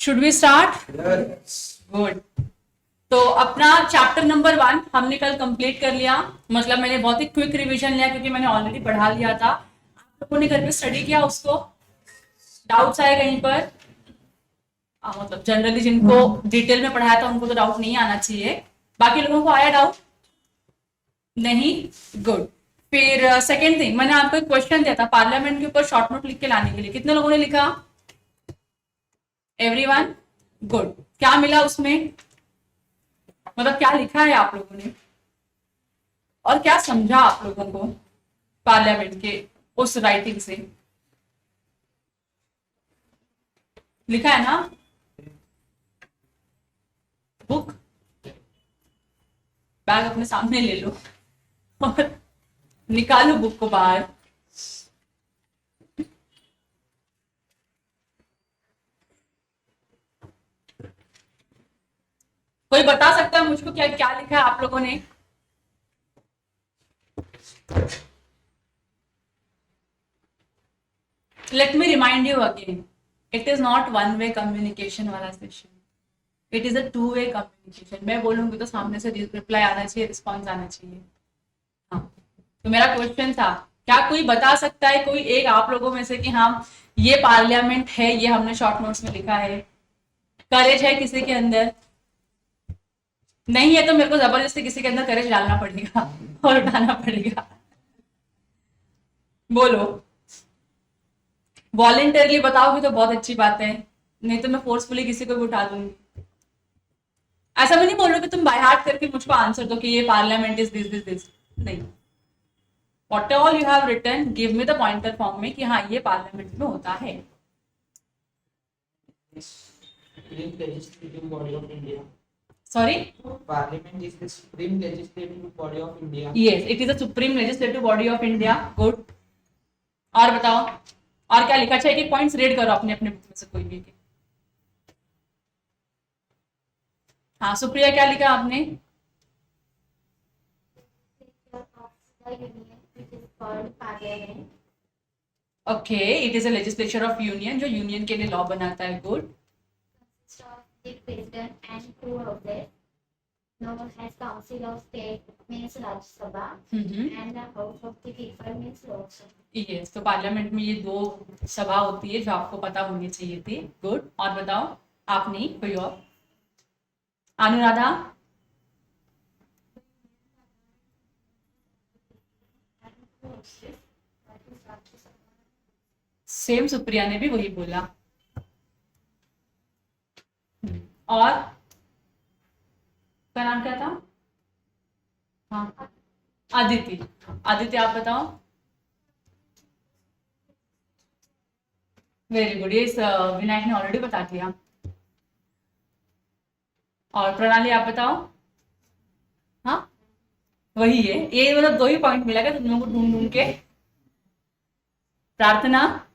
Should we start? Good. तो अपना chapter number 1 हमने कल कंप्लीट कर लिया। मतलब मैंने बहुत ही क्विक रिवीजन लिया क्योंकि मैंने ऑलरेडी पढ़ा लिया था। आप लोगों ने घर पे स्टडी किया उसको? डाउट्स आए कहीं पर? मतलब जनरली जिनको डिटेल में पढ़ाया था उनको तो डाउट नहीं आना चाहिए। बाकी लोगों को आया डाउट? नहीं? गुड। फिर सेकेंड थिंग, मैंने आपको एक क्वेश्चन दिया था पार्लियामेंट के ऊपर शॉर्ट नोट लिख के लाने के लिए। कितने लोगों ने लिखा? एवरीवन? गुड। क्या मिला उसमें? मतलब क्या लिखा है आप लोगों ने और क्या समझा आप लोगों को पार्लियामेंट के उस राइटिंग से? लिखा है ना? बुक बैग अपने सामने ले लो और निकालो बुक को बाहर। कोई बता सकता है मुझको क्या क्या लिखा है आप लोगों ने? Let me remind you again, it is not one way communication वाला सेशन, it is a two way communication. मैं बोलूंगी तो सामने से रिप्लाई आना चाहिए, रिस्पॉन्स आना चाहिए। हाँ, तो मेरा क्वेश्चन था, क्या कोई बता सकता है, कोई एक आप लोगों में से कि हाँ ये पार्लियामेंट है, ये हमने शॉर्ट नोट्स में लिखा है? करेज है किसी के अंदर? नहीं है तो मेरे को जबरदस्ती किसी के अंदर करेज डालना पड़ेगा और उठाना पड़ेगा। बोलो। वॉलेंटरली बताओगे तो बहुत अच्छी बात है, नहीं तो मैं फोर्सफुली किसी को भी उठा दूंगी। ऐसा मैं नहीं बोल रही कि तुम बाय हार्ट करके मुझको आंसर दो कि ये parliament is this this this, नहीं। What all you have written give me the pointer form में कि हाँ ये पार्लियामेंट में होता है। Sorry? Parliament is the supreme legislative body of India. Yes, it is the supreme legislative body of India. Good. और बताओ, और क्या लिखा? चाहिए कि पॉइंट्स रीड करो अपने अपने बुक में से कोई भी। हाँ सुप्रिया, क्या लिखा आपने? Okay, it is a legislature of union, जो यूनियन के लिए लॉ बनाता है। Good. President and two houses known as Council of State means Rajya Sabha and the House of the People means Lok Sabha. Yes, तो parliament में ये दो सभा होती है जो आपको पता होनी चाहिए थी। गुड। और बताओ आपने कोई और? अनुराधा? सेम, सुप्रिया ने भी वही बोला। और क्या नाम क्या था? हाँ, आदित्य। आदित्य आप बताओ। वेरी गुड, ये विनायक ने ऑलरेडी बता दिया। और प्रणाली आप बताओ। हाँ वही है, ये मतलब दो ही पॉइंट मिला क्या तुम लोगों को ढूंढ ढूंढ के? प्रार्थना?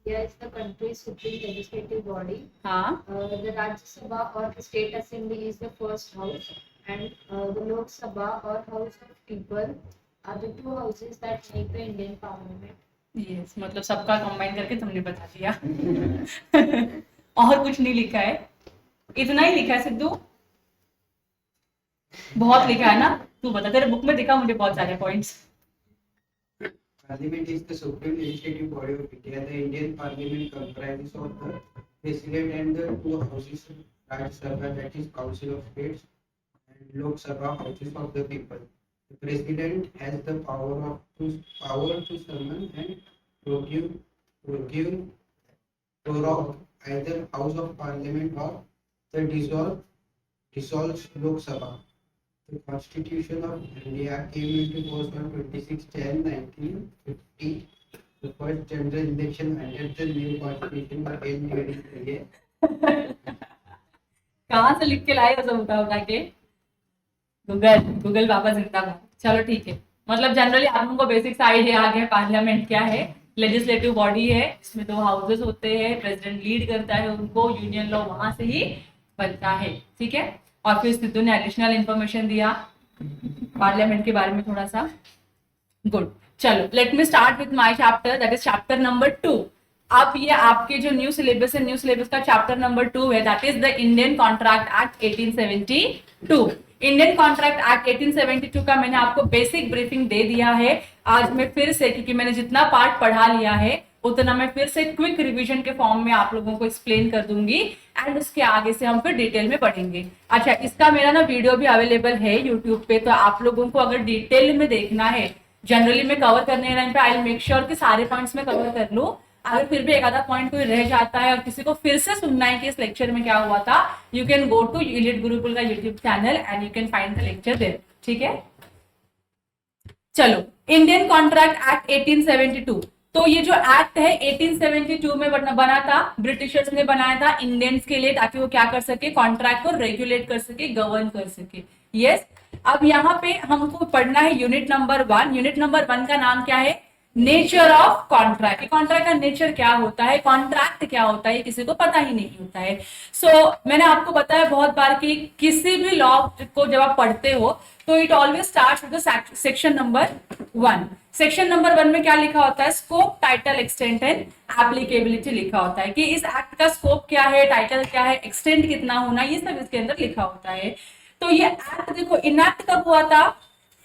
India is the country's supreme legislative body. हाँ, The Rajya Sabha or the State Assembly is the first house, and the Lok Sabha or House of People are the two houses that make the Indian Parliament. Yes, मतलब सबका combine करके तुमने बता दिया। और कुछ नहीं लिखा है, इतना ही लिखा है सिद्धू? बहुत लिखा है ना? तू बता, तेरे बुक में दिखा मुझे बहुत सारे points. Parliament is the supreme legislative body of India. The Indian Parliament comprises of the President and the two houses, Rajya Sabha, that is Council of States, and Lok Sabha, Houses of the People. The President has the power to summon and prorogue either House of Parliament or the dissolves Lok Sabha. The Constitution of India came into force on 26/10/1950. The first general election under the new constitution was held during the year. कहाँ से लिख के लाए हो सब उठा उठा के? गूगल, गूगल बाबा जिंदाबाद। चलो ठीक है, मतलब जनरली आप लोगों को बेसिक आइडिया आ गया पार्लियामेंट क्या है। लेजिस्लेटिव बॉडी है, इसमें दो हाउसेस होते हैं, प्रेसिडेंट लीड करता है उनको, यूनियन लॉ वहां से ही बनता है। ठीक है, और फिर सिद्धू ने एडिशनल इंफॉर्मेशन दिया पार्लियामेंट के बारे में थोड़ा सा। गुड, चलो let me start with my chapter, that is chapter number 2। अब ये आपके जो न्यू सिलेबस है, न्यू सिलेबस का चैप्टर नंबर 2 है, that is the Indian contract act 1872। Indian contract act 1872 का मैंने आपको बेसिक ब्रीफिंग दे दिया है। आज मैं फिर से, क्योंकि मैंने जितना पार्ट पढ़ा लिया है उतना मैं फिर से क्विक रिवीजन के फॉर्म में आप लोगों को एक्सप्लेन कर दूंगी, एंड उसके आगे से हम फिर डिटेल में पढ़ेंगे। अच्छा, इसका मेरा ना वीडियो भी अवेलेबल है यूट्यूब पे, तो आप लोगों को अगर डिटेल में देखना है, जनरली मैं कवर करने टाइम पे आई मेक श्योर कि सारे पॉइंट्स में कवर कर लूं। अगर फिर भी एक आधा पॉइंट कोई रह जाता है और किसी को फिर से सुनना है कि इस लेक्चर में क्या हुआ था, you can go to Elite Gurukul का YouTube channel and you can find the lecture there. ठीक है, चलो, इंडियन कॉन्ट्रैक्ट एक्ट 1872। तो ये जो एक्ट है 1872 में बना था, ब्रिटिशर्स ने बनाया था इंडियंस के लिए, ताकि वो क्या कर सके, कॉन्ट्रैक्ट को रेगुलेट कर सके, गवर्न कर सके। यस, अब यहाँ पे हमको पढ़ना है यूनिट नंबर 1। यूनिट नंबर 1 का नाम क्या है, नेचर ऑफ कॉन्ट्रैक्ट। कॉन्ट्रैक्ट का नेचर क्या होता है, कॉन्ट्रैक्ट क्या होता है, किसी को पता ही नहीं होता है। मैंने आपको बताया बहुत बार कि किसी भी लॉ को जब आप पढ़ते हो तो it always starts with section number 1। Section number 1 में क्या लिखा होता है, scope, title, extent and applicability लिखा होता है कि इस एक्ट का स्कोप क्या है, टाइटल क्या है, एक्सटेंट कितना होना, ये सब इसके अंदर लिखा होता है। तो ये एक्ट देखो, इनैक्ट कब हुआ था,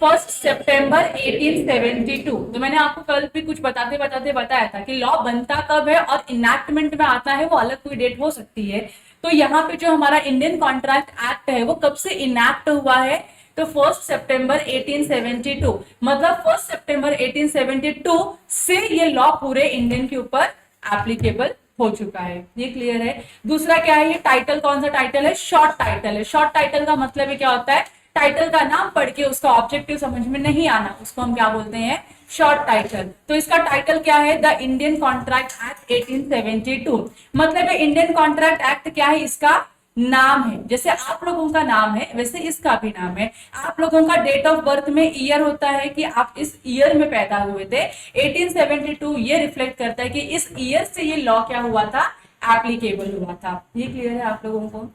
1 सितंबर 1872। तो मैंने आपको कल भी कुछ बताते बताया था कि लॉ बनता कब है और इनैक्टमेंट में आता है वो अलग कोई डेट हो सकती है। तो यहाँ पे जो हमारा इंडियन कॉन्ट्रैक्ट एक्ट है वो कब से इनैक्ट हुआ है, तो 1 सितंबर 1872। मतलब 1 सितंबर 1872 से ये लॉ पूरे इंडियन के ऊपर एप्लीकेबल हो चुका है। ये क्लियर है। दूसरा क्या है, ये टाइटल कौन सा टाइटल है, शॉर्ट टाइटल है। शॉर्ट टाइटल का मतलब क्या होता है, टाइटल का नाम पढ़ के उसका ऑब्जेक्टिव समझ में नहीं आना, उसको हम क्या बोलते हैं, शॉर्ट टाइटल। तो इसका टाइटल क्या है, द इंडियन कॉन्ट्रैक्ट एक्ट 1872। मतलब इंडियन कॉन्ट्रैक्ट एक्ट क्या है, इसका नाम है। जैसे आप लोगों का नाम है वैसे इसका भी नाम है। आप लोगों का डेट ऑफ बर्थ में ईयर होता है कि आप इस ईयर में पैदा हुए थे। 1872 ये रिफ्लेक्ट करता है कि इस ईयर से ये लॉ क्या हुआ था, एप्लीकेबल हुआ था। ये क्लियर है आप लोगों को।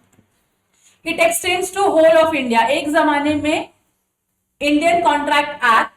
It extends to whole of India. एक जमाने में Indian contract act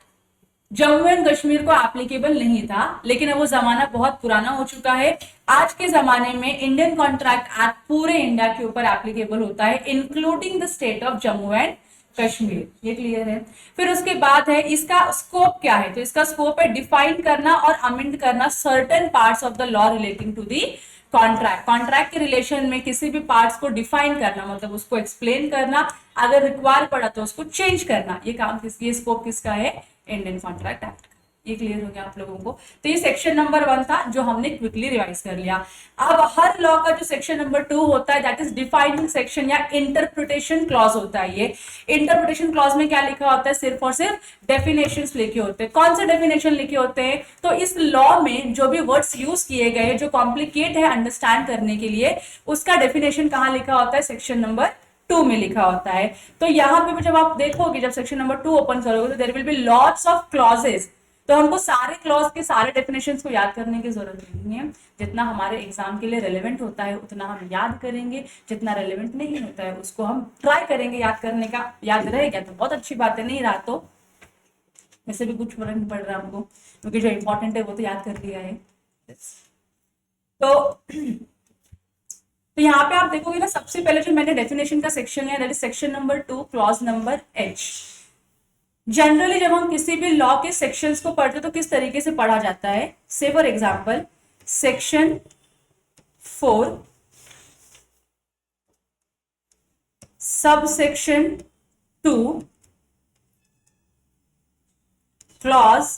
Jammu and Kashmir को एप्लीकेबल नहीं था, लेकिन अब वो जमाना बहुत पुराना हो चुका है। आज के जमाने में इंडियन कॉन्ट्रैक्ट एक्ट पूरे इंडिया के ऊपर एप्लीकेबल होता है, including the state of Jammu and Kashmir. ये क्लियर है। फिर उसके बाद है इसका स्कोप क्या है, तो इसका स्कोप है डिफाइन करना और अमेंड करना certain parts of the law relating to the contract. Contract के रिलेशन में किसी भी पार्ट्स को डिफाइन करना, मतलब उसको एक्सप्लेन करना, अगर रिक्वायर पड़ा तो उसको चेंज करना। ये काम किसकी, स्कोप किसका है, इंडियन कॉन्ट्रैक्ट एक्ट। ये क्लियर हो गया आप लोगों को। तो ये सेक्शन नंबर 1 था जो हमने क्विकली रिवाइज कर लिया। अब हर लॉ का जो सेक्शन नंबर 2 होता है दैट इज डिफाइनिंग सेक्शन या इंटरप्रिटेशन क्लॉज होता है। ये इंटरप्रिटेशन क्लॉज में क्या लिखा होता है, सिर्फ और सिर्फ डेफिनेशंस लिखे होते हैं। कौन से डेफिनेशन लिखे होते हैं, तो इस लॉ में जो भी वर्ड्स यूज किए गए जो कॉम्प्लिकेट है अंडरस्टैंड करने के लिए, उसका डेफिनेशन कहाँ लिखा होता है, सेक्शन नंबर 2 में लिखा होता है। तो यहाँ पे जब आप देखोगे, जब सेक्शन नंबर 2 ओपन करोगे तो there will be lots of clauses. तो हमको सारे क्लॉज के सारे डेफिनेशंस को याद करने की जरूरत नहीं है। जितना हमारे एग्जाम के लिए रेलेवेंट होता है उतना हम याद करेंगे, जितना रेलेवेंट नहीं होता है उसको हम ट्राई करेंगे याद करने का। याद रहेगा तो बहुत अच्छी बात है, नहीं रहा तो वैसे भी कुछ फर्क नहीं पड़ रहा हमको, क्योंकि जो इंपॉर्टेंट है वो तो याद कर लिया है। तो यहाँ पे आप देखोगे ना, सबसे पहले जो मैंने डेफिनेशन का सेक्शन लिया that is section number 2 clause number H। Generally जब हम किसी भी लॉ के सेक्शंस को पढ़ते तो किस तरीके से पढ़ा जाता है, से for example section 4 sub section 2 clause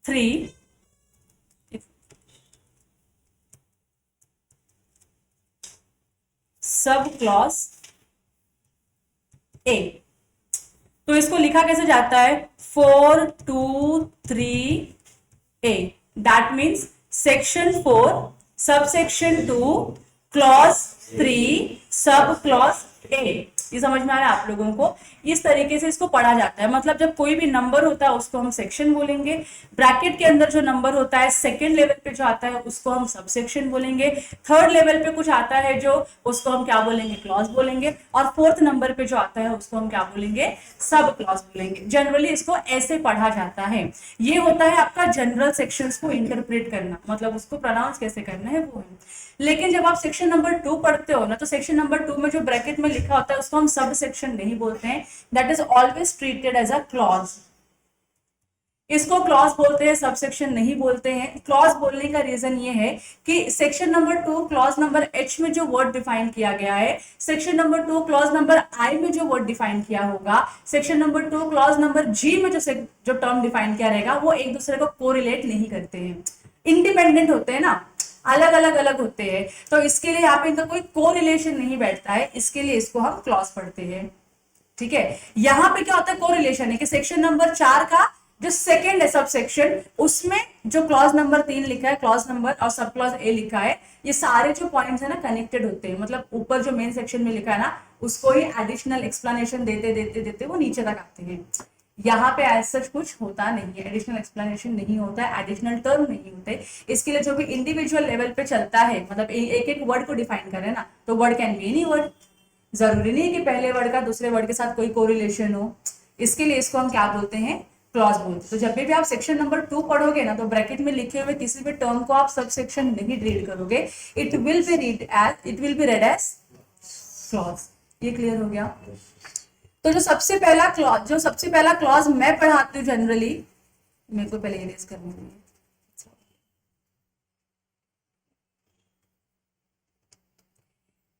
3 sub clause A। तो इसको लिखा कैसे जाता है, 4 2 3 A। That means section 4 sub section 2 clause 3 sub clause A। ये समझ में आ रहा है आप लोगों को? इस तरीके से इसको पढ़ा जाता है। मतलब जब कोई भी नंबर होता है उसको हम सेक्शन बोलेंगे, ब्रैकेट के अंदर जो नंबर होता है सेकंड लेवल पे जो आता है उसको हम सब सेक्शन बोलेंगे, थर्ड लेवल पे कुछ आता है जो उसको हम क्या बोलेंगे, क्लॉज बोलेंगे, और फोर्थ नंबर पे जो आता है उसको हम क्या बोलेंगे, सब क्लॉज बोलेंगे। जनरली इसको ऐसे पढ़ा जाता है। ये होता है आपका जनरल सेक्शंस को इंटरप्रेट करना, मतलब उसको प्रोनाउंस कैसे करना है वो है। लेकिन जब आप सेक्शन नंबर 2 पढ़ते हो ना, तो सेक्शन नंबर 2 में जो ब्रैकेट में लिखा होता है उसको हम सब सेक्शन नहीं बोलते हैं, that is always treated as a clause. इसको क्लॉज बोलते हैं, सब सेक्शन नहीं बोलते हैं। क्लॉज बोलने का रीजन ये है कि section number 2 clause number H में जो वर्ड डिफाइन किया गया है, सेक्शन नंबर 2 क्लॉज नंबर आई में जो वर्ड डिफाइन किया होगा, सेक्शन नंबर 2 क्लॉज नंबर जी में जो टर्म डिफाइन किया रहेगा, वो एक दूसरे को कोरिलेट नहीं करते हैं, इंडिपेंडेंट होते हैं ना, अलग अलग होते हैं। तो इसके लिए यहाँ पे इनका कोई कोरिलेशन नहीं बैठता है, इसके लिए इसको हम क्लॉज पढ़ते हैं। ठीक है, यहाँ पे क्या होता है, कोरिलेशन है कि सेक्शन नंबर 4 का जो सेकंड है सब सेक्शन, उसमें जो क्लॉज नंबर 3 लिखा है, क्लॉज नंबर और सब क्लॉज ए लिखा है, ये सारे जो पॉइंट्स है ना कनेक्टेड होते हैं। मतलब ऊपर जो मेन सेक्शन में लिखा है ना, उसको ही एडिशनल एक्सप्लेनेशन देते वो नीचे तक आते हैं। यहाँ पे एज सच कुछ होता नहीं है, एडिशनल एक्सप्लेनेशन नहीं होता है, एडिशनल टर्म नहीं होते। इसके लिए जो भी इंडिविजुअल लेवल पे चलता है, मतलब एक एक वर्ड को डिफाइन करें ना, तो word can be any word, जरूरी नहीं कि पहले वर्ड का दूसरे वर्ड के साथ कोई कोरिलेशन हो। इसके लिए इसको हम क्या बोलते हैं, क्लॉज बोलते हैं। तो जब भी आप सेक्शन नंबर 2 पढ़ोगे ना, तो ब्रैकेट में लिखे हुए किसी भी टर्म को आप सब सेक्शन नहीं रीड करोगे, it will be read as clause. ये क्लियर हो गया? तो जो सबसे पहला क्लॉज मैं पढ़ाती हूँ जनरली, मेरे को पहले इरेज करनी है।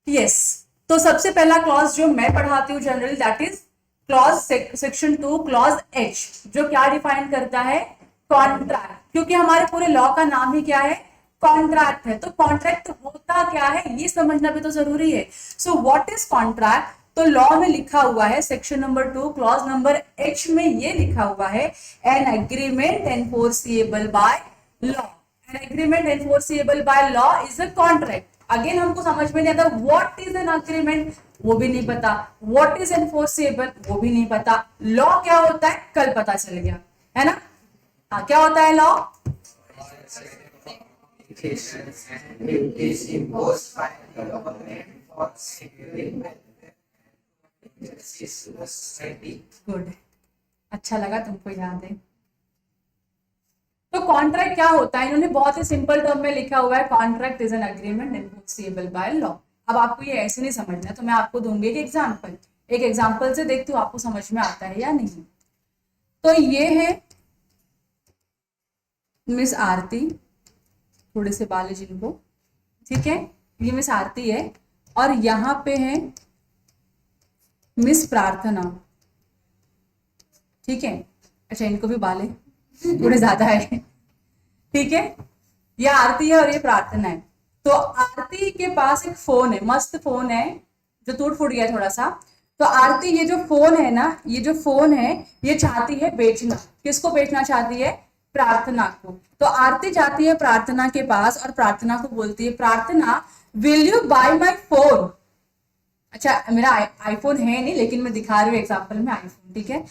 यस, तो सबसे पहला क्लॉज जो मैं पढ़ाती हूँ generally, that is clause section 2 clause H, जो क्या डिफाइन करता है, कॉन्ट्रैक्ट। क्योंकि हमारे पूरे लॉ का नाम ही क्या है, कॉन्ट्रैक्ट है। तो कॉन्ट्रैक्ट होता क्या है ये समझना भी तो जरूरी है। So what is contract? तो लॉ में लिखा हुआ है section number 2 clause number H में ये लिखा हुआ है, an agreement enforceable by law. An agreement enforceable by law is a contract. Again हमको समझ में नहीं आता व्हाट इज एन अग्रीमेंट, वो भी नहीं पता, व्हाट इज एनफोर्सिएबल वो भी नहीं पता, लॉ क्या होता है कल पता चल गया, है ना? हाँ, क्या होता है लॉ? गुड, अच्छा लगा तुमको याद है। तो कॉन्ट्रैक्ट क्या होता है, इन्होंने बहुत ही सिंपल टर्म में लिखा हुआ है, contract is an agreement enforceable by law. अब आपको ये ऐसे नहीं समझना, तो मैं आपको दूंगी एक एग्जाम्पल से देखती हूँ आपको समझ में आता है या नहीं। तो ये है मिस आरती, थोड़े से बाल है जिनको, ठीक है, ये मिस आरती है, और यहाँ पे है मिस प्रार्थना, ठीक है। अच्छा, इनको भी बाल है, थोड़े ज्यादा है, ठीक है। ये आरती है और ये प्रार्थना है। तो आरती के पास एक फोन है, मस्त फोन है, जो टूट फूट गया थोड़ा सा। तो आरती ये जो फोन है ना, ये जो फोन है ये चाहती है बेचना। किसको बेचना चाहती है? प्रार्थना को। तो आरती जाती है प्रार्थना के पास और प्रार्थना को बोलती है, प्रार्थना will you bye my phone. अच्छा, मेरा आईफोन है नहीं, लेकिन मैं दिखा रही हूँ एग्जाम्पल में आईफोन, ठीक है।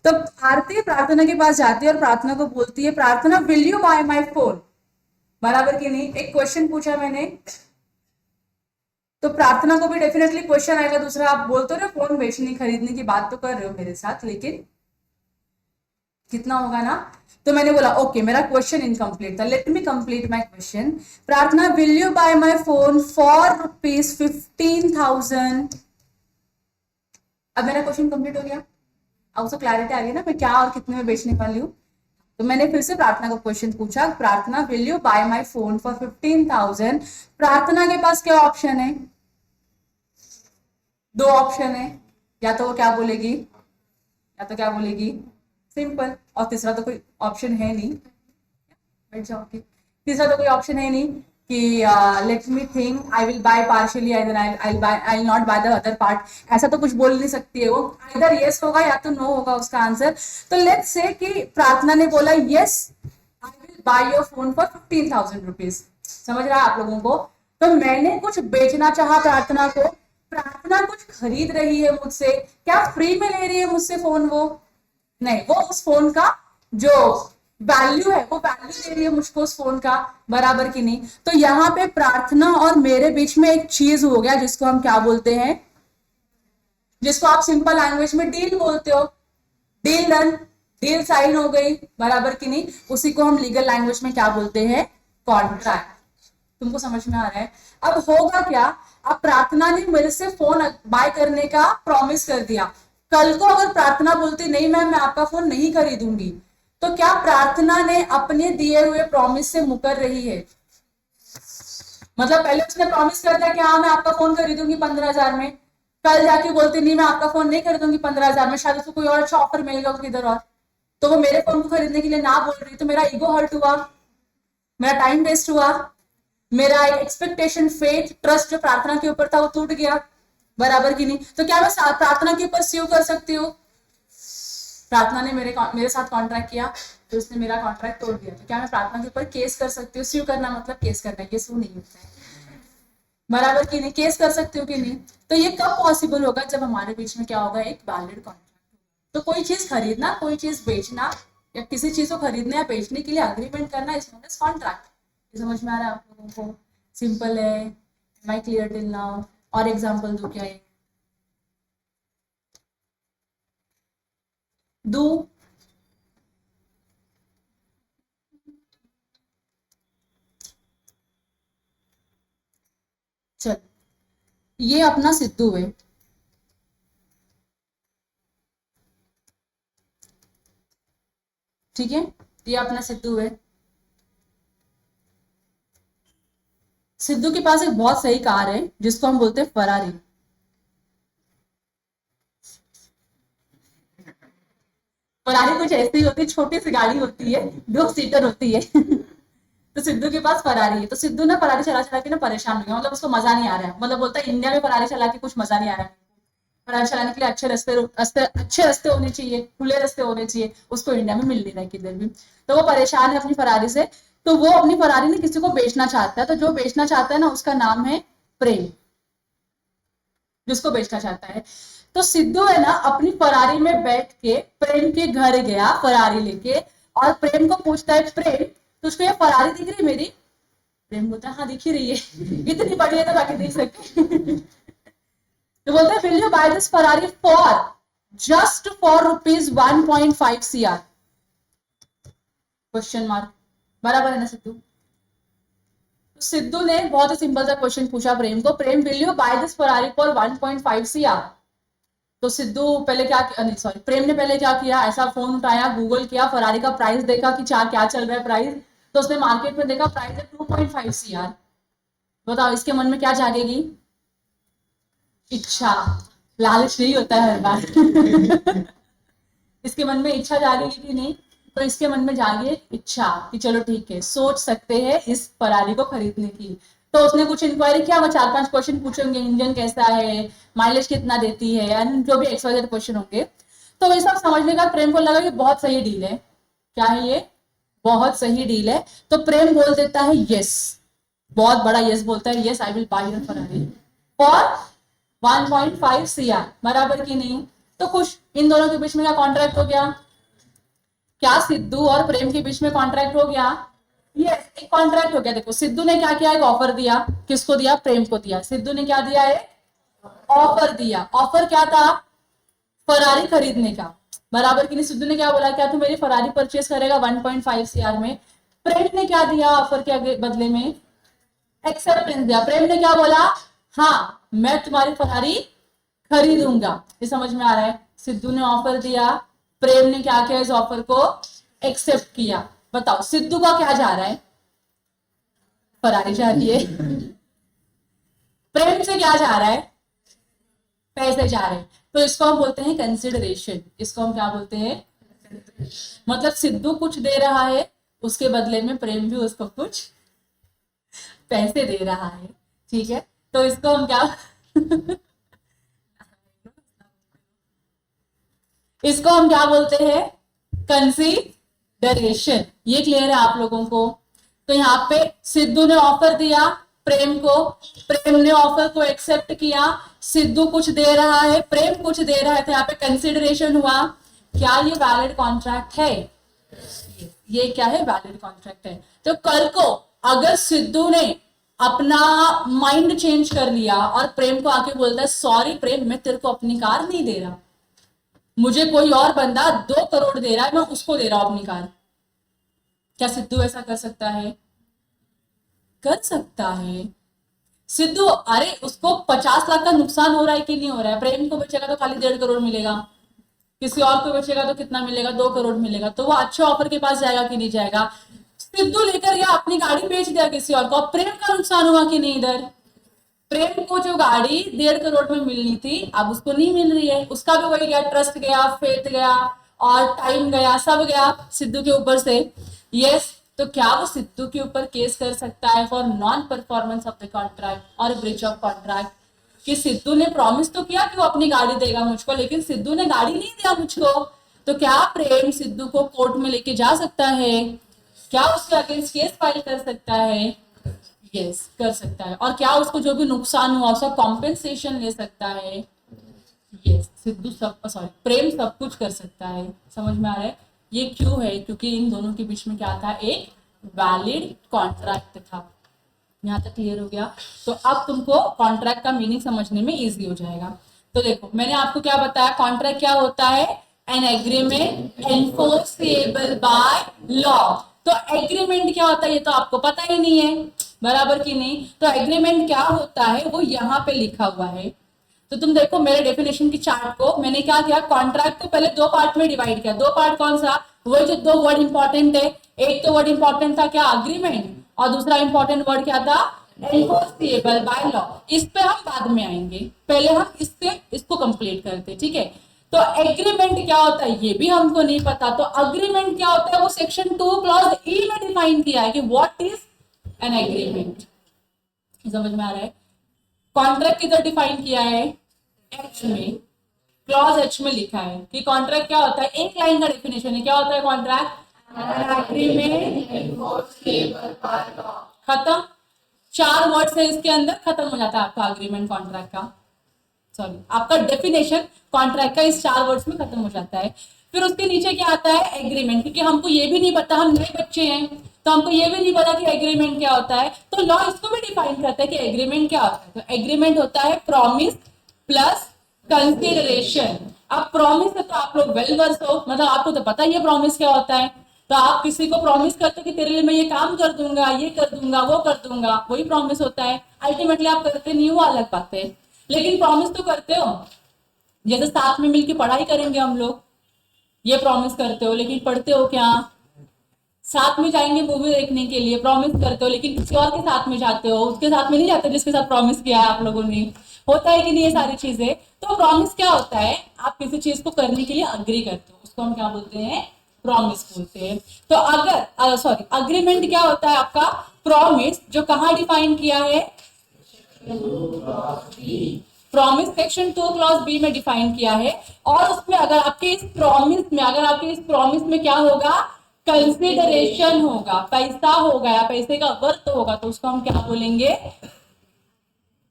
तो आरती प्रार्थना के पास जाती है और प्रार्थना को बोलती है, प्रार्थना will you bye my phone. बराबर कि नहीं? एक क्वेश्चन पूछा मैंने, तो प्रार्थना को भी डेफिनेटली क्वेश्चन आएगा दूसरा। आप बोलते हो फोन बेचने खरीदने की बात तो कर रहे हो मेरे साथ, लेकिन कितना होगा ना। तो मैंने बोला ओके, मेरा क्वेश्चन इनकम्प्लीट था, let me complete my question. Prarthana will you buy my phone for ₹15,000। अब मेरा क्वेश्चन कंप्लीट हो गया, अब उसको क्लैरिटी आ गई ना मैं क्या और कितने में बेचने वाली हूँ। तो मैंने फिर से प्रार्थना को क्वेश्चन पूछा, Prarthana will you buy my phone for 15,000। Prarthana के पास क्या ऑप्शन है? 2 ऑप्शन है, या तो वो क्या बोलेगी, या तो क्या बोलेगी, सिंपल, और तीसरा तो कोई ऑप्शन है नहीं, बैठ जाओ, तीसरा तो कोई ऑप्शन है नहीं कि let me think, I will buy partially, I will not by the other part. ऐसा तो कुछ बोल नहीं सकती है वो, इधर यस होगा या तो नो होगा उसका आंसर। तो लेट्स से कि प्रार्थना ने बोला yes, I will by your phone for 15,000 rupees. समझ रहा है आप लोगों को? तो मैंने कुछ बेचना चाहा प्रार्थना को, प्रार्थना कुछ खरीद रही है मुझसे, क्या फ्री में ले रही है मुझसे फोन? वो नहीं, वो उस फोन का जो वैल्यू है वो वैल्यू दे रही है मुझको उस फोन का, बराबर की नहीं। तो यहाँ पे प्रार्थना और मेरे बीच में एक चीज हो गया जिसको हम क्या बोलते हैं, जिसको आप सिंपल लैंग्वेज में डील बोलते हो। डील डन, डील साइन हो गई, बराबर की नहीं। उसी को हम लीगल लैंग्वेज में क्या बोलते हैं, कॉन्ट्रैक्ट। तुमको समझ में आ रहा है? अब होगा क्या, अब प्रार्थना ने मेरे से फोन बाय करने का प्रॉमिस कर दिया। कल को अगर प्रार्थना बोलती नहीं मैम मैं आपका फोन नहीं खरीदूंगी, तो क्या प्रार्थना ने अपने दिए हुए प्रॉमिस से मुकर रही है? मतलब पहले उसने प्रॉमिस कर दिया कि हाँ मैं आपका फोन खरीदूंगी 15,000 में, कल जाके बोलती नहीं मैं आपका फोन नहीं खरीदूंगी 15,000 में, शायद उसको कोई और अच्छा ऑफर मिलेगा किधर और, तो वो मेरे फोन को खरीदने के लिए ना बोल रही, तो मेरा ईगो हर्ट हुआ, मेरा टाइम वेस्ट हुआ, मेरा एक्सपेक्टेशन, फेथ, ट्रस्ट जो प्रार्थना के ऊपर था वो टूट गया, बराबर की नहीं। तो क्या मैं प्रार्थना के ऊपर स्यू कर सकती हूँ? प्रार्थना ने मेरे साथ कॉन्ट्रैक्ट किया तो उसने मेरा कॉन्ट्रैक्ट तोड़ दिया, तो क्या मैं प्रार्थना के ऊपर केस कर सकती हूँ? स्यू करना मतलब केस करना, ये सू नहीं होता है, बराबर की नहीं। केस कर सकती हूँ कि नहीं? तो ये कब पॉसिबल होगा, जब हमारे बीच में क्या होगा, एक वैलिड कॉन्ट्रैक्ट। तो कोई चीज खरीदना, कोई चीज बेचना, या किसी चीज को खरीदने या बेचने के लिए अग्रीमेंट करना, इस नोन एज कॉन्ट्रैक्ट। समझ में आ रहा है आप लोगों को? सिंपल है। Am I clear till now? और एग्जांपल दो क्या है? दो चल, ये अपना सिद्धू है, ठीक है, ये अपना सिद्धू है। सिद्धू के पास एक बहुत सही कार है जिसको हम बोलते हैं फरारी। फरारी कुछ ऐसी होती है, छोटी सी गाड़ी होती है, 2 सीटर होती है। तो सिद्धू के पास फरारी है, तो सिद्धू ना फरारी चला चला के ना परेशान हो गया, मतलब उसको मजा नहीं आ रहा है, मतलब बोलता है इंडिया में फरारी चला के कुछ मजा नहीं आ रहा है, फरारी चलाने के लिए अच्छे रास्ते होने चाहिए, खुले रास्ते होने चाहिए, उसको इंडिया में मिल नहीं रहा है किधर भी। तो वो परेशान है अपनी फरारी से, तो वो अपनी फरारी ने किसी को बेचना चाहता है, तो जो बेचना चाहता है ना उसका नाम है प्रेम, जिसको बेचना चाहता है। तो सिद्धू है ना अपनी फरारी में बैठ के प्रेम के घर गया फरारी लेके, और प्रेम को पूछता है, प्रेम तुझको ये फरारी दिख रही मेरी? प्रेम बोलता है हाँ दिख ही रही है, इतनी बड़ी है तो बाकी देख सकते। तो बोलते हैं will you buy this Ferrari for just for ₹1.5 CR? Question mark, बराबर है ना सिद्धू? तो सिद्धू ने बहुत ही सिंपल सा क्वेश्चन पूछा प्रेम को, Prem will you buy this Ferrari for 1.5 CR? तो सिद्धू पहले क्या, नहीं सॉरी, प्रेम ने पहले क्या किया, ऐसा फोन उठाया, गूगल किया, फरारी का प्राइस देखा कि क्या चल रहा है प्राइस, तो उसने मार्केट में देखा प्राइस है 2.5 CR। बताओ इसके मन में क्या जागेगी? इच्छा, लालच नहीं होता है हर बार। इसके मन में इच्छा जागेगी कि नहीं? तो इसके मन में जागे इच्छा कि चलो ठीक है, सोच सकते हैं इस फरारी को खरीदने की। तो उसने कुछ इंक्वायरी किया, वो 4-5 क्वेश्चन पूछेंगे, इंजन कैसा है, माइलेज कितना देती है, एंड जो भी XYZ क्वेश्चन होंगे। तो ये सब समझने का प्रेम को लगा कि बहुत सही डील है। क्या है ये? बहुत सही डील है। तो प्रेम बोल देता है यस, बहुत बड़ा यस बोलता है, yes I will by your Ferrari for 1.5 CR, बराबर की नहीं? तो खुश, इन दोनों के बीच में क्या कॉन्ट्रैक्ट हो गया? क्या सिद्धू और प्रेम के बीच में कॉन्ट्रैक्ट हो गया? यस, एक कॉन्ट्रैक्ट हो गया। देखो सिद्धू ने क्या किया, एक ऑफर दिया, किसको दिया? प्रेम को दिया। सिद्धू ने क्या दिया है? ऑफर दिया। ऑफर क्या था? फरारी खरीदने का, बराबर की नहीं? सिद्धू ने क्या बोला, क्या तू मेरी फरारी परचेस करेगा 1.5 CR में? प्रेम ने क्या दिया ऑफर के बदले में? एक्सेप्टेंस दिया। प्रेम ने क्या बोला? हाँ मैं तुम्हारी फरारी खरीदूंगा। ये समझ में आ रहा है? सिद्धू ने ऑफर दिया, प्रेम ने क्या किया, इस ऑफर को एक्सेप्ट किया। बताओ सिद्धू का क्या जा रहा है? फरारी जा रही है। प्रेम से क्या जा रहा है? पैसे जा रहे हैं। तो इसको हम बोलते हैं कंसिडरेशन। इसको हम क्या बोलते हैं? मतलब सिद्धू कुछ दे रहा है, उसके बदले में प्रेम भी उसको कुछ पैसे दे रहा है, ठीक है? तो इसको हम क्या इसको हम क्या बोलते हैं? कंसिडरेशन। ये क्लियर है आप लोगों को? तो यहाँ पे सिद्धू ने ऑफर दिया, प्रेम ने ऑफर को एक्सेप्ट किया, सिद्धू कुछ दे रहा है, प्रेम कुछ दे रहा है, तो यहाँ पे कंसिडरेशन हुआ। क्या ये वैलिड कॉन्ट्रैक्ट है? ये क्या है? वैलिड कॉन्ट्रैक्ट है। तो कल को अगर सिद्धू ने अपना माइंड चेंज कर लिया और प्रेम को आके बोलता है सॉरी प्रेम, मैं तेरे को अपनी कार नहीं दे रहा, मुझे कोई और बंदा 2 करोड़ दे रहा है, मैं उसको दे रहा हूं अपनी कार, क्या सिद्धू ऐसा कर सकता है? कर सकता है सिद्धू। अरे उसको 50 लाख का नुकसान हो रहा है कि नहीं हो रहा है? प्रेम को बचेगा तो खाली 1.5 करोड़ मिलेगा, किसी और को बचेगा तो कितना मिलेगा? 2 करोड़ मिलेगा। तो वो अच्छे ऑफर के पास जाएगा कि नहीं जाएगा? सिद्धू लेकर गया, अपनी गाड़ी बेच दिया किसी और को, अब प्रेम का नुकसान हुआ कि नहीं? इधर प्रेम को जो गाड़ी 1.5 करोड़ में मिलनी थी अब उसको नहीं मिल रही है, उसका भी वही गया, ट्रस्ट गया, फेथ गया और टाइम गया, सब गया सिद्धू के ऊपर से। यस, तो क्या वो सिद्धू के ऊपर केस कर सकता है for non performance of the contract और ब्रीच ऑफ कॉन्ट्रैक्ट? कि सिद्धू ने प्रॉमिस तो किया कि वो अपनी गाड़ी देगा मुझको, लेकिन सिद्धू ने गाड़ी नहीं दिया मुझको, तो क्या प्रेम सिद्धू को कोर्ट में लेके जा सकता है? क्या उसके अगेंस्ट केस फाइल कर सकता है? यस, कर सकता है। और क्या उसको जो भी नुकसान हुआ उसका कॉम्पेंसेशन ले सकता है? यस, सिद्धू प्रेम सब कुछ कर सकता है। समझ में आ रहा है? ये क्यों है? क्योंकि इन दोनों के बीच में क्या था? एक वैलिड कॉन्ट्रैक्ट था। यहाँ तक क्लियर हो गया? तो अब तुमको कॉन्ट्रैक्ट का मीनिंग समझने में इजी हो जाएगा। तो देखो मैंने आपको क्या बताया, कॉन्ट्रैक्ट क्या होता है? An agreement enforceable by law. तो एग्रीमेंट क्या होता है ये तो आपको पता ही नहीं है, बराबर की नहीं? तो एग्रीमेंट क्या होता है वो यहाँ पे लिखा हुआ है। तो तुम देखो मेरे डेफिनेशन की चार्ट को मैंने क्या किया, कॉन्ट्रैक्ट को पहले 2 पार्ट में डिवाइड किया। 2 पार्ट कौन सा? वही जो 2 वर्ड इंपॉर्टेंट है। एक तो वर्ड इंपॉर्टेंट था क्या? अग्रीमेंट, और दूसरा इंपॉर्टेंट वर्ड क्या था? Enforceable by law. इस पे हम बाद में आएंगे, पहले हम इसको कंप्लीट करते, ठीक है? तो एग्रीमेंट क्या होता है ये भी हमको नहीं पता, तो अग्रीमेंट क्या होता है वो सेक्शन 2 क्लॉज ई में डिफाइन किया है कि व्हाट इज एन एग्रीमेंट। समझ में आ रहा है? कॉन्ट्रैक्ट किधर डिफाइन किया है? एच में, क्लॉज एच में लिखा है कि कॉन्ट्रैक्ट क्या होता है। एक लाइन का डेफिनेशन है, क्या होता है कॉन्ट्रैक्ट? एग्रीमेंट खत्म। 4 वर्ड्स है इसके अंदर, खत्म हो जाता है आपका अग्रीमेंट कॉन्ट्रैक्ट का, सॉरी आपका डेफिनेशन कॉन्ट्रैक्ट का इस 4 वर्ड्स में खत्म हो जाता है। फिर उसके नीचे क्या आता है? एग्रीमेंट, क्योंकि हमको ये भी नहीं पता, हम नए बच्चे हैं तो हमको ये भी नहीं पता कि एग्रीमेंट क्या होता है, तो लॉ इसको भी डिफाइन करता है कि एग्रीमेंट क्या होता है। तो एग्रीमेंट होता है प्रॉमिस प्लस कंसिडरेशन। अब प्रॉमिस है तो आप लोग वेल वर्स हो, मतलब आपको तो पता ही है प्रॉमिस क्या होता है। तो आप किसी को प्रॉमिस करते हो कि तेरे लिए मैं ये काम कर दूंगा, ये कर दूंगा, वो कर दूंगा, वही प्रॉमिस होता है। अल्टीमेटली आप करते नहीं हो, अलग बात है, लेकिन प्रॉमिस तो करते हो। जैसे साथ में मिलकर पढ़ाई करेंगे हम लोग, ये प्रॉमिस करते हो, लेकिन पढ़ते हो क्या? साथ में जाएंगे मूवी देखने के लिए, प्रॉमिस करते हो, लेकिन किसी और के साथ में जाते हो, उसके साथ में नहीं जाते जिसके साथ प्रॉमिस किया है आप लोगों ने। होता है कि नहीं ये सारी चीजें? तो प्रॉमिस क्या होता है? आप किसी चीज को करने के लिए अग्री करते हो, उसको हम क्या बोलते हैं? प्रॉमिस बोलते हैं। तो अगर अग्रीमेंट क्या होता है आपका? प्रॉमिस, जो कहाँ डिफाइन किया है? प्रॉमिस सेक्शन 2 क्लॉज बी में डिफाइन किया है। और उसमें अगर आपके इस प्रॉमिस में क्या होगा? कंसिडरेशन होगा, पैसा होगा या पैसे का वर्थ होगा, तो उसको हम क्या बोलेंगे?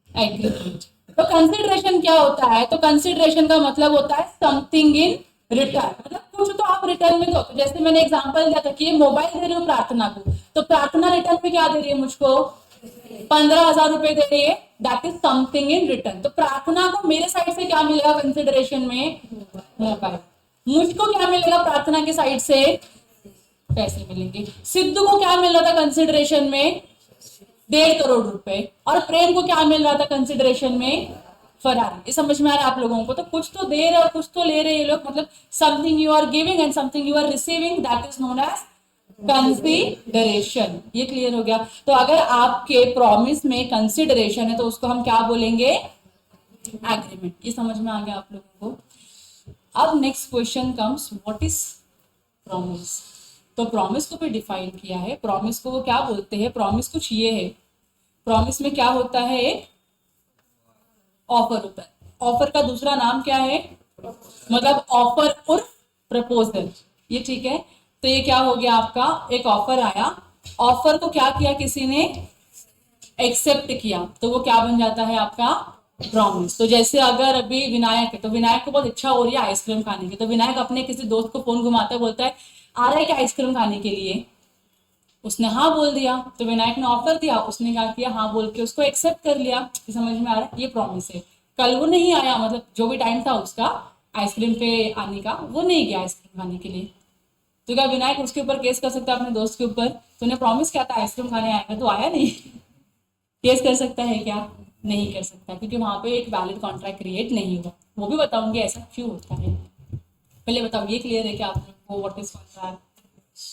एग्रीमेंट। तो कंसिडरेशन क्या होता है? तो कंसिडरेशन का मतलब होता है समथिंग इन रिटर्न, मतलब कुछ तो आप रिटर्न में दो। तो जैसे मैंने एग्जांपल दिया था कि ये मोबाइल दे रही हूँ प्रार्थना को, तो प्रार्थना रिटर्न में क्या दे रही है मुझको? 15,000 रुपए दे रही है, that is something in return. तो प्रार्थना को मेरे साइड से क्या मिलेगा कंसिडरेशन में? मोबाइल। मुझको क्या मिलेगा प्रार्थना के साइड से? पैसे मिलेंगे। सिद्धू को क्या मिल रहा था कंसिडरेशन में? 1.5 करोड़ रुपए। और प्रेम को क्या मिल रहा था कंसिडरेशन में? फरारी। ये समझ में आ रहा है आप लोगों को? तो कुछ तो दे रहे और कुछ तो ले रहे ये लोग, मतलब something you are giving and something you are receiving, that is known as consideration. ये क्लियर हो गया? तो अगर आपके प्रॉमिस में कंसिडरेशन है तो उसको हम क्या बोलेंगे? एग्रीमेंट। ये समझ में आ गया आप लोगों को? अब next question comes, what is promise? तो प्रॉमिस को भी डिफाइन किया है। प्रॉमिस को वो क्या बोलते हैं? प्रॉमिस कुछ ये है, प्रॉमिस में क्या होता है? एक ऑफर होता है। ऑफर का दूसरा नाम क्या है? मतलब ऑफर उर्फ प्रपोजल। ये ठीक है? तो ये क्या हो गया आपका? एक ऑफर आया, ऑफर को क्या किया किसी ने? एक्सेप्ट किया तो वो क्या बन जाता है आपका प्रॉमिस। तो जैसे अगर अभी विनायक है तो विनायक को बहुत इच्छा हो रही है आइसक्रीम खाने की, तो विनायक अपने किसी दोस्त को फोन घुमाता है, बोलता है आ रहा है क्या आइसक्रीम खाने के लिए, उसने हाँ बोल दिया, तो विनायक ने ऑफर दिया, उसने क्या किया हाँ बोल के उसको एक्सेप्ट कर लिया कि समझ में आ रहा है ये प्रॉमिस है। कल वो नहीं आया, मतलब जो भी टाइम था उसका आइसक्रीम पे आने का, वो नहीं गया आइसक्रीम खाने के लिए, तो क्या विनायक उसके ऊपर केस कर सकता है अपने दोस्त के ऊपर? तूने प्रॉमिस किया था आइसक्रीम खाने आएगा तो आया नहीं केस कर सकता है क्या? नहीं कर सकता, क्योंकि वहां पे एक वैलिड कॉन्ट्रैक्ट क्रिएट नहीं हुआ। वो भी बताऊंगी ऐसा क्यों होता है। पहले बताओ ये क्लियर है क्या आप लोग को व्हाट इज कॉन्ट्रैक्ट?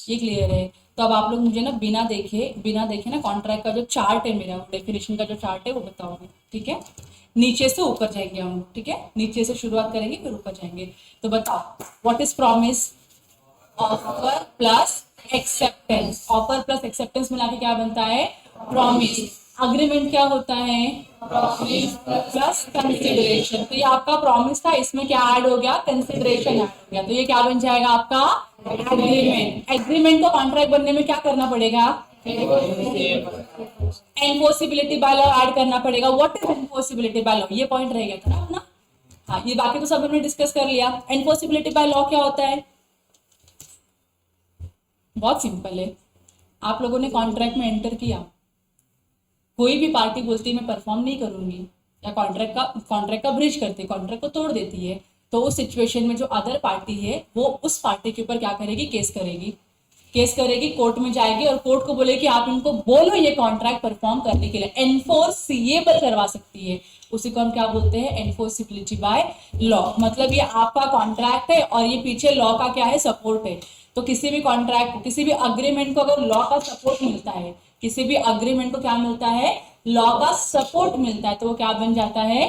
ये क्लियर है? तो अब आप लोग मुझे ना बिना देखे ना कॉन्ट्रैक्ट का जो चार्ट है मेरा, डेफिनेशन का जो चार्ट है वो बताओगे, ठीक है? नीचे से ऊपर जाएंगे हम, ठीक है? नीचे से शुरुआत करेंगे फिर ऊपर जाएंगे। तो बताओ what is promise? Offer plus acceptance. Offer plus acceptance मिला के क्या बनता है? प्रॉमिस। अग्रीमेंट क्या होता है? Promise plus consideration. तो ये आपका प्रॉमिस था, इसमें क्या ऐड हो गया? कंसिडरेशन ऐड हो गया, तो ये क्या बन जाएगा आपका? एग्रीमेंट। एग्रीमेंट को कॉन्ट्रैक्ट बनने में क्या करना पड़ेगा? एनफोर्सिबिलिटी बाय लॉ ऐड करना पड़ेगा। What is enforceability by law? ये पॉइंट रह गया था ना अपना। हाँ, ये बाकी तो सब हमने डिस्कस कर लिया। एनफोर्सिबिलिटी बाय लॉ क्या होता है? बहुत सिंपल है। आप लोगों ने कॉन्ट्रैक्ट में एंटर किया, कोई भी पार्टी बोलती है मैं परफॉर्म नहीं करूंगी, या कॉन्ट्रैक्ट का ब्रीच करती है, कॉन्ट्रैक्ट को तोड़ देती है, तो उस सिचुएशन में जो अदर पार्टी है वो उस पार्टी के ऊपर क्या करेगी? केस करेगी, कोर्ट में जाएगी और कोर्ट को बोलेगी आप इनको बोलो ये कॉन्ट्रैक्ट परफॉर्म करने के लिए, एनफोर्सिएबल करवा सकती है। उसी को हम क्या बोलते हैं? Enforceability by law. मतलब ये आपका कॉन्ट्रैक्ट है और ये पीछे लॉ का क्या है? सपोर्ट है। तो किसी भी कॉन्ट्रैक्ट को, किसी भी अग्रीमेंट को अगर लॉ का सपोर्ट मिलता है, किसी भी अग्रीमेंट को क्या मिलता है? लॉ का सपोर्ट मिलता है, तो वो क्या बन जाता है?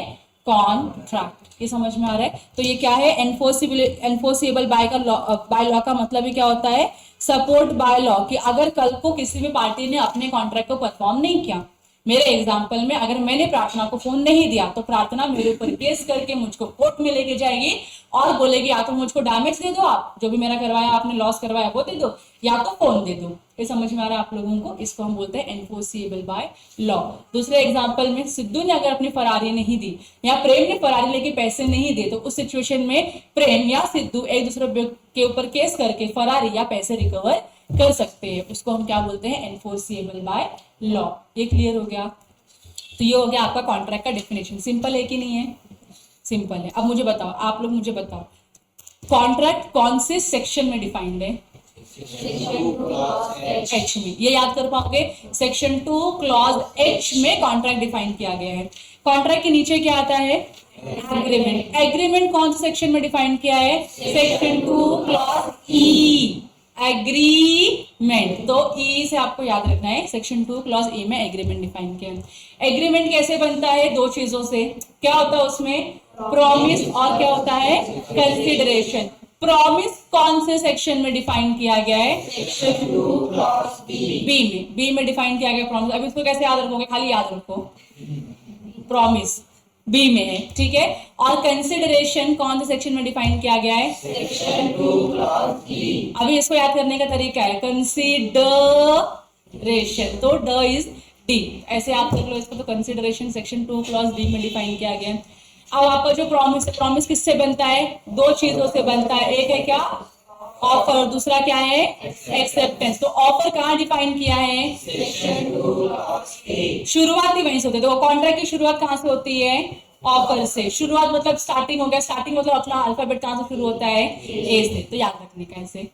कॉन्ट्रैक्ट। ये समझ में आ रहा है? तो ये क्या है? एनफोर्सिबल बाय लॉ का मतलब ही क्या होता है? Support by law. कि अगर कल को किसी भी पार्टी ने अपने कॉन्ट्रैक्ट को परफॉर्म नहीं किया, मेरे एग्जाम्पल में अगर मैंने प्रार्थना को फोन नहीं दिया, तो प्रार्थना मेरे ऊपर केस करके मुझको कोर्ट में लेके जाएगी और बोलेगी या तो मुझको डैमेज दे दो, आप जो भी मेरा करवाया, आपने लॉस करवाया वो दे दो, या तो फोन दे दो। ये समझ में आ रहा है आप लोगों को? इसको हम बोलते हैं एनफोर्सिएबल बाय लॉ। दूसरे एग्जाम्पल में सिद्धू ने अगर अपनी फरारी नहीं दी या प्रेम ने फरारी लेके पैसे नहीं दिए, तो उस सिचुएशन में प्रेम या सिद्धू एक दूसरे के ऊपर केस करके फरारी या पैसे रिकवर कर सकते हैं। उसको हम क्या बोलते हैं? Enforceable by law. ये क्लियर हो गया? तो ये हो गया आपका कॉन्ट्रैक्ट का डेफिनेशन। सिंपल है कि नहीं है? सिंपल है। अब मुझे बताओ, आप लोग मुझे बताओ, कॉन्ट्रैक्ट कौन से सेक्शन में डिफाइंड है? एच में। ये याद कर पाओगे? सेक्शन 2 क्लॉज एच में कॉन्ट्रैक्ट डिफाइन किया गया है। कॉन्ट्रैक्ट के नीचे क्या आता है? एग्रीमेंट। एग्रीमेंट कौन से सेक्शन में डिफाइन किया है? सेक्शन 2 क्लॉज ई, एग्रीमेंट। तो ई से आपको याद रखना है, सेक्शन 2 क्लॉज ए में एग्रीमेंट डिफाइन किया है। एग्रीमेंट कैसे बनता है? दो चीजों से। क्या होता है उसमें? प्रॉमिस और क्या होता है? कंसिडरेशन। प्रॉमिस कौन से सेक्शन में डिफाइन किया गया है? सेक्शन 2 क्लॉज बी में डिफाइन किया गया प्रॉमिस। अब इसको कैसे याद रखोगे? खाली याद रखो, प्रॉमिस बी में है, ठीक है। और कंसिडरेशन कौन से सेक्शन में डिफाइन किया गया है? Section 2 clause D. अभी इसको याद करने का तरीका है कंसिडरेशन, तो ड इज डी, ऐसे आप देख लो इसको। तो कंसिडरेशन सेक्शन 2 क्लॉज डी में डिफाइन किया गया है। अब आपका जो प्रॉमिस है, प्रॉमिस किससे बनता है? दो चीजों से बनता है। एक है क्या? ऑफर, और दूसरा क्या है? एक्सेप्टेंस। तो ऑफर कहाँ डिफाइन किया है? Section 2 clause A. शुरुआत ही वहीं से होती है। तो कॉन्ट्रैक्ट की शुरुआत कहाँ से होती है? ऑफर से। शुरुआत मतलब स्टार्टिंग हो गया, स्टार्टिंग मतलब अपना अल्फाबेट कहाँ से शुरू होता है? ए से। तो याद रखने का ऐसे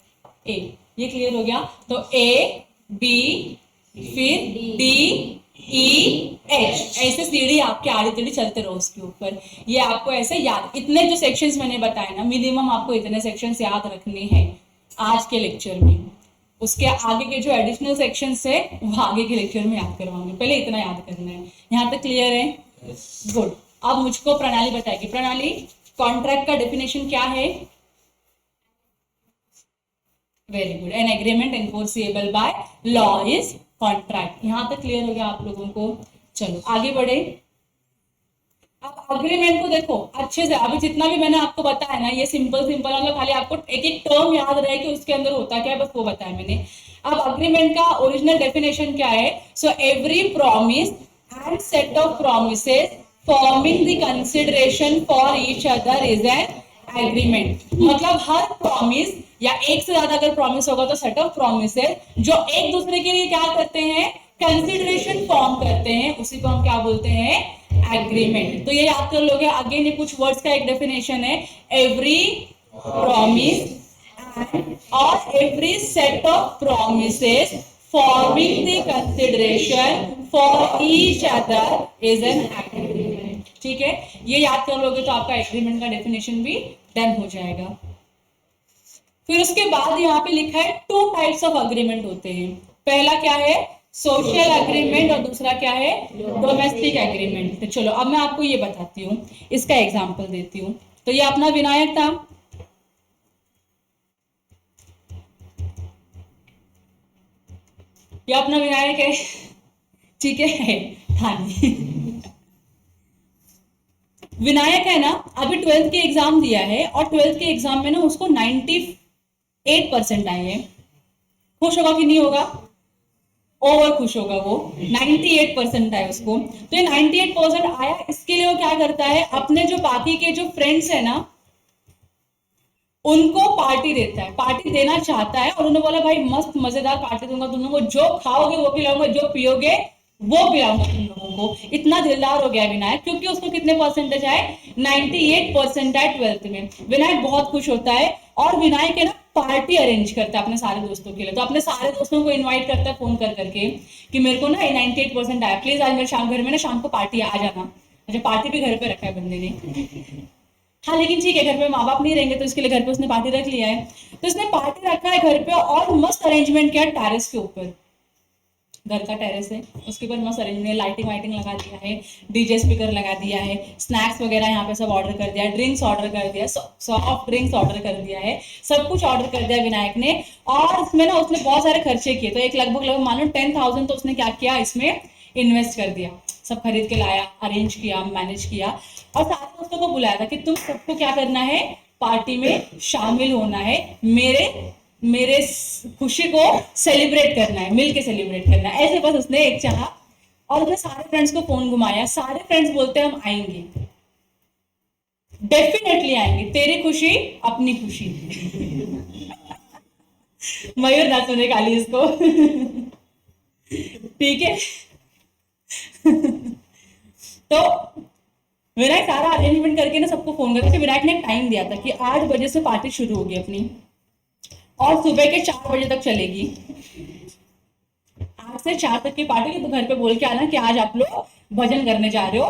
ए। ये क्लियर हो गया? तो ए बी फिर डी ई एच, ऐसे सीढ़ी आपके आड़ी टेढ़ी चलते रहो उसके ऊपर। ये आपको ऐसे याद, इतने जो सेक्शंस मैंने बताए ना, मिनिमम आपको इतने सेक्शंस याद रखने हैं आज के लेक्चर में। उसके आगे के जो एडिशनल सेक्शंस है वो आगे के लेक्चर में याद करवाऊंगी, पहले इतना याद करना है। यहाँ तक क्लियर है? गुड। अब मुझको प्रणाली बताएगी। प्रणाली, कॉन्ट्रैक्ट का डेफिनेशन क्या है? Very good. An agreement enforceable by law is contract. यहां तक क्लियर हो गया आप लोगों को? चलो आगे बढ़े। अब अग्रीमेंट को देखो अच्छे से। अभी जितना भी मैंने आपको बताया ना, ये सिंपल मतलब खाली आपको एक एक टर्म याद रहे कि उसके अंदर होता क्या है, बस वो बताया मैंने। अब अग्रीमेंट का ओरिजिनल डेफिनेशन क्या है? So every promise and set of promises forming the consideration for each other is an agreement. मतलब हर प्रॉमिस या एक से ज्यादा अगर प्रॉमिस होगा तो सेट ऑफ प्रोमिसेस जो एक दूसरे के लिए क्या करते हैं, कंसिडरेशन फॉर्म करते हैं, उसी को हम क्या बोलते हैं, एग्रीमेंट. तो ये याद कर लोगे. अगेन ये कुछ वर्ड्स का एक डेफिनेशन है. एवरी प्रॉमिस और every set of promises forming the consideration for each other is an agreement. ठीक है, ये याद कर लोगे तो आपका एग्रीमेंट का डेफिनेशन भी डन हो जाएगा. फिर उसके बाद यहाँ पे लिखा है 2 टाइप्स ऑफ अग्रीमेंट होते हैं. पहला क्या है, सोशल अग्रीमेंट, और दूसरा क्या है, डोमेस्टिक एग्रीमेंट. तो चलो अब मैं आपको ये बताती हूँ, इसका एग्जांपल देती हूँ. तो ये अपना विनायक था. ये अपना विनायक है. ठीक है, धानी विनायक है ना. अभी 12th के एग्जाम दिया है और 12th के एग्जाम में ना उसको 98% आए हैं. खुश होगा कि नहीं होगा, ओवर खुश होगा वो. 98% आए उसको. तो ये 98% आया, इसके लिए वो क्या करता है, अपने जो बाकी के जो फ्रेंड्स है ना उनको पार्टी देता है, पार्टी देना चाहता है. और उन्होंने बोला भाई मस्त मजेदार पार्टी दूंगा तुम लोगों को, जो खाओगे वो खिलाऊंगा, जो पियोगे वो पिलाऊंगा तुम लोगों को. इतना दिलदार हो गया विनायक, क्योंकि उसको कितने परसेंटेज आए, 98% आए 12th में. विनायक बहुत खुश होता है और विनायक है ना पार्टी अरेंज करता है अपने सारे दोस्तों के लिए. तो अपने सारे दोस्तों को इनवाइट करता है फोन कर करके कि मेरे को ना 98% आया, प्लीज आज मेरे शाम घर में ना शाम को पार्टी आ जाना. अच्छा, पार्टी भी घर पे रखा है बंदे ने. हाँ लेकिन ठीक है, घर पे माँ बाप नहीं रहेंगे तो इसके लिए घर पे उसने पार्टी रख लिया है. तो इसने पार्टी रखा है घर पे और मस्त अरेंजमेंट किया टेरेस के ऊपर. घर का टेरेस है, उसके ऊपर मस्त अरेंजमेंट, लाइटिंग वाइटिंग लगा दिया है, डीजे स्पीकर लगा दिया है, स्नैक्स वगैरह यहाँ पे सब ऑर्डर कर दिया है, ड्रिंक्स ऑर्डर कर दिया, सॉफ्ट ड्रिंक्स ऑर्डर कर दिया है, सब कुछ ऑर्डर कर दिया विनायक ने. और इसमें ना उसने बहुत सारे खर्चे किए. तो एक लगभग मानो 10,000 तो उसने क्या किया, इसमें इन्वेस्ट कर दिया. सब खरीद के लाया, अरेंज किया, मैनेज किया और सारे दोस्तों को बुलाया था कि तुम सबको क्या करना है, पार्टी में शामिल होना है, मेरे खुशी को सेलिब्रेट करना है, मिलके सेलिब्रेट करना है. ऐसे बस उसने एक चाहा और उसने सारे फ्रेंड्स को फोन घुमाया. सारे फ्रेंड्स बोलते हैं हम आएंगे, डेफिनेटली आएंगे, तेरी खुशी अपनी खुशी. मयूर ना सुने काली इसको. ठीक है. तो विनायक सारा अरेंजमेंट करके ना सबको फोन करके, विनायक ने टाइम दिया था कि 8 बजे से पार्टी शुरू होगी अपनी और सुबह के 4 बजे तक चलेगी. 8 से 4 तक की पार्टी की. तो घर पे बोल के आना कि आज आप लोग भजन करने जा रहे हो,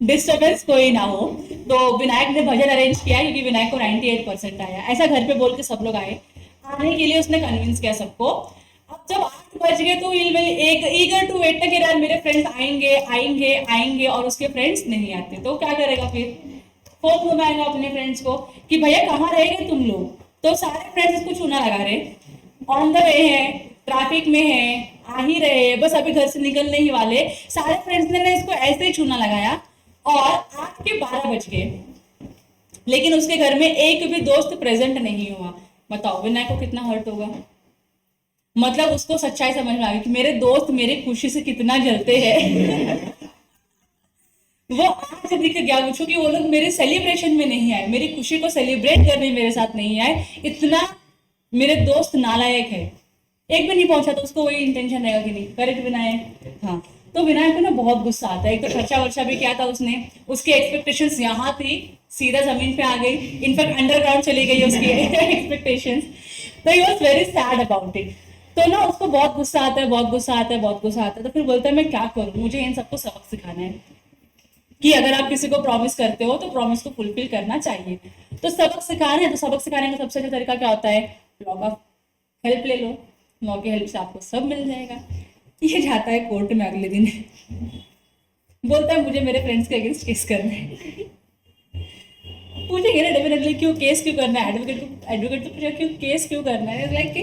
डिस्टर्बेंस कोई ना हो. तो विनायक ने भजन अरेंज किया क्योंकि विनायक को 98% आया. ऐसा घर पे बोल के सब लोग आए. आने के लिए उसने कन्विंस किया सबको. अब जब 8 बज गए तो ईगर टू वेट था कि यार मेरे फ्रेंड्स आएंगे आएंगे आएंगे, और उसके फ्रेंड्स नहीं आते. तो क्या करेगा फिर, फोन घुमाएगा अपने फ्रेंड्स को कि भैया कहाँ रहेंगे तुम लोग. तो सारे फ्रेंड्स इसको चूना लगा रहे, ऑन द वे है, ट्रैफिक में है, आ ही रहे, बस अभी घर से निकलने ही वाले. सारे फ्रेंड्स ने इसको ऐसे ही चूना लगाया और 8 के 12 बज गए, लेकिन उसके घर में एक भी दोस्त प्रेजेंट नहीं हुआ. बताओ विनायक को कितना हर्ट होगा. मतलब उसको सच्चाई समझ में आ गई कि मेरे दोस्त मेरी खुशी से कितना जलते हैं. वो आज दिख गया मुझको कि वो लोग मेरे सेलिब्रेशन में नहीं आए, मेरी खुशी को सेलिब्रेट करने मेरे साथ नहीं आए. इतना मेरे दोस्त नालायक है. एक भी नहीं पहुंचा तो उसको वही इंटेंशन रहेगा कि नहीं. करेक्ट विनायक. हाँ. तो विनायक को ना बहुत गुस्सा आता है. एक तो खर्चा वर्चा भी किया था उसने, उसकी एक्सपेक्टेशंस यहाँ थी, सीधा जमीन पे आ गई. इनफैक्ट अंडरग्राउंड चली गई उसकी एक्सपेक्टेशंस. तो he was very sad about it. तो ना उसको बहुत गुस्सा आता है, बहुत गुस्सा आता है, बहुत गुस्सा आता है. तो फिर बोलता है मैं क्या करूं, मुझे इन सबको सबक सिखाना है कि अगर आप किसी को प्रॉमिस करते हो तो प्रॉमिस को फुलफिल करना चाहिए. तो सबक सिखाना है. तो सबक सिखाने का सबसे अच्छा तरीका क्या होता है, लॉ ऑफ हेल्प ले लो. लॉ की हेल्प से आपको सब मिल जाएगा. ये जाता है कोर्ट में अगले दिन, बोलता है मुझे मेरे फ्रेंड्स के अगेंस्ट केस करना है. पूछेंगे ना डेफिनेटली क्यों केस क्यों करना है, एडवोकेट तो पूछा क्यों केस क्यों करना है. लाइक कि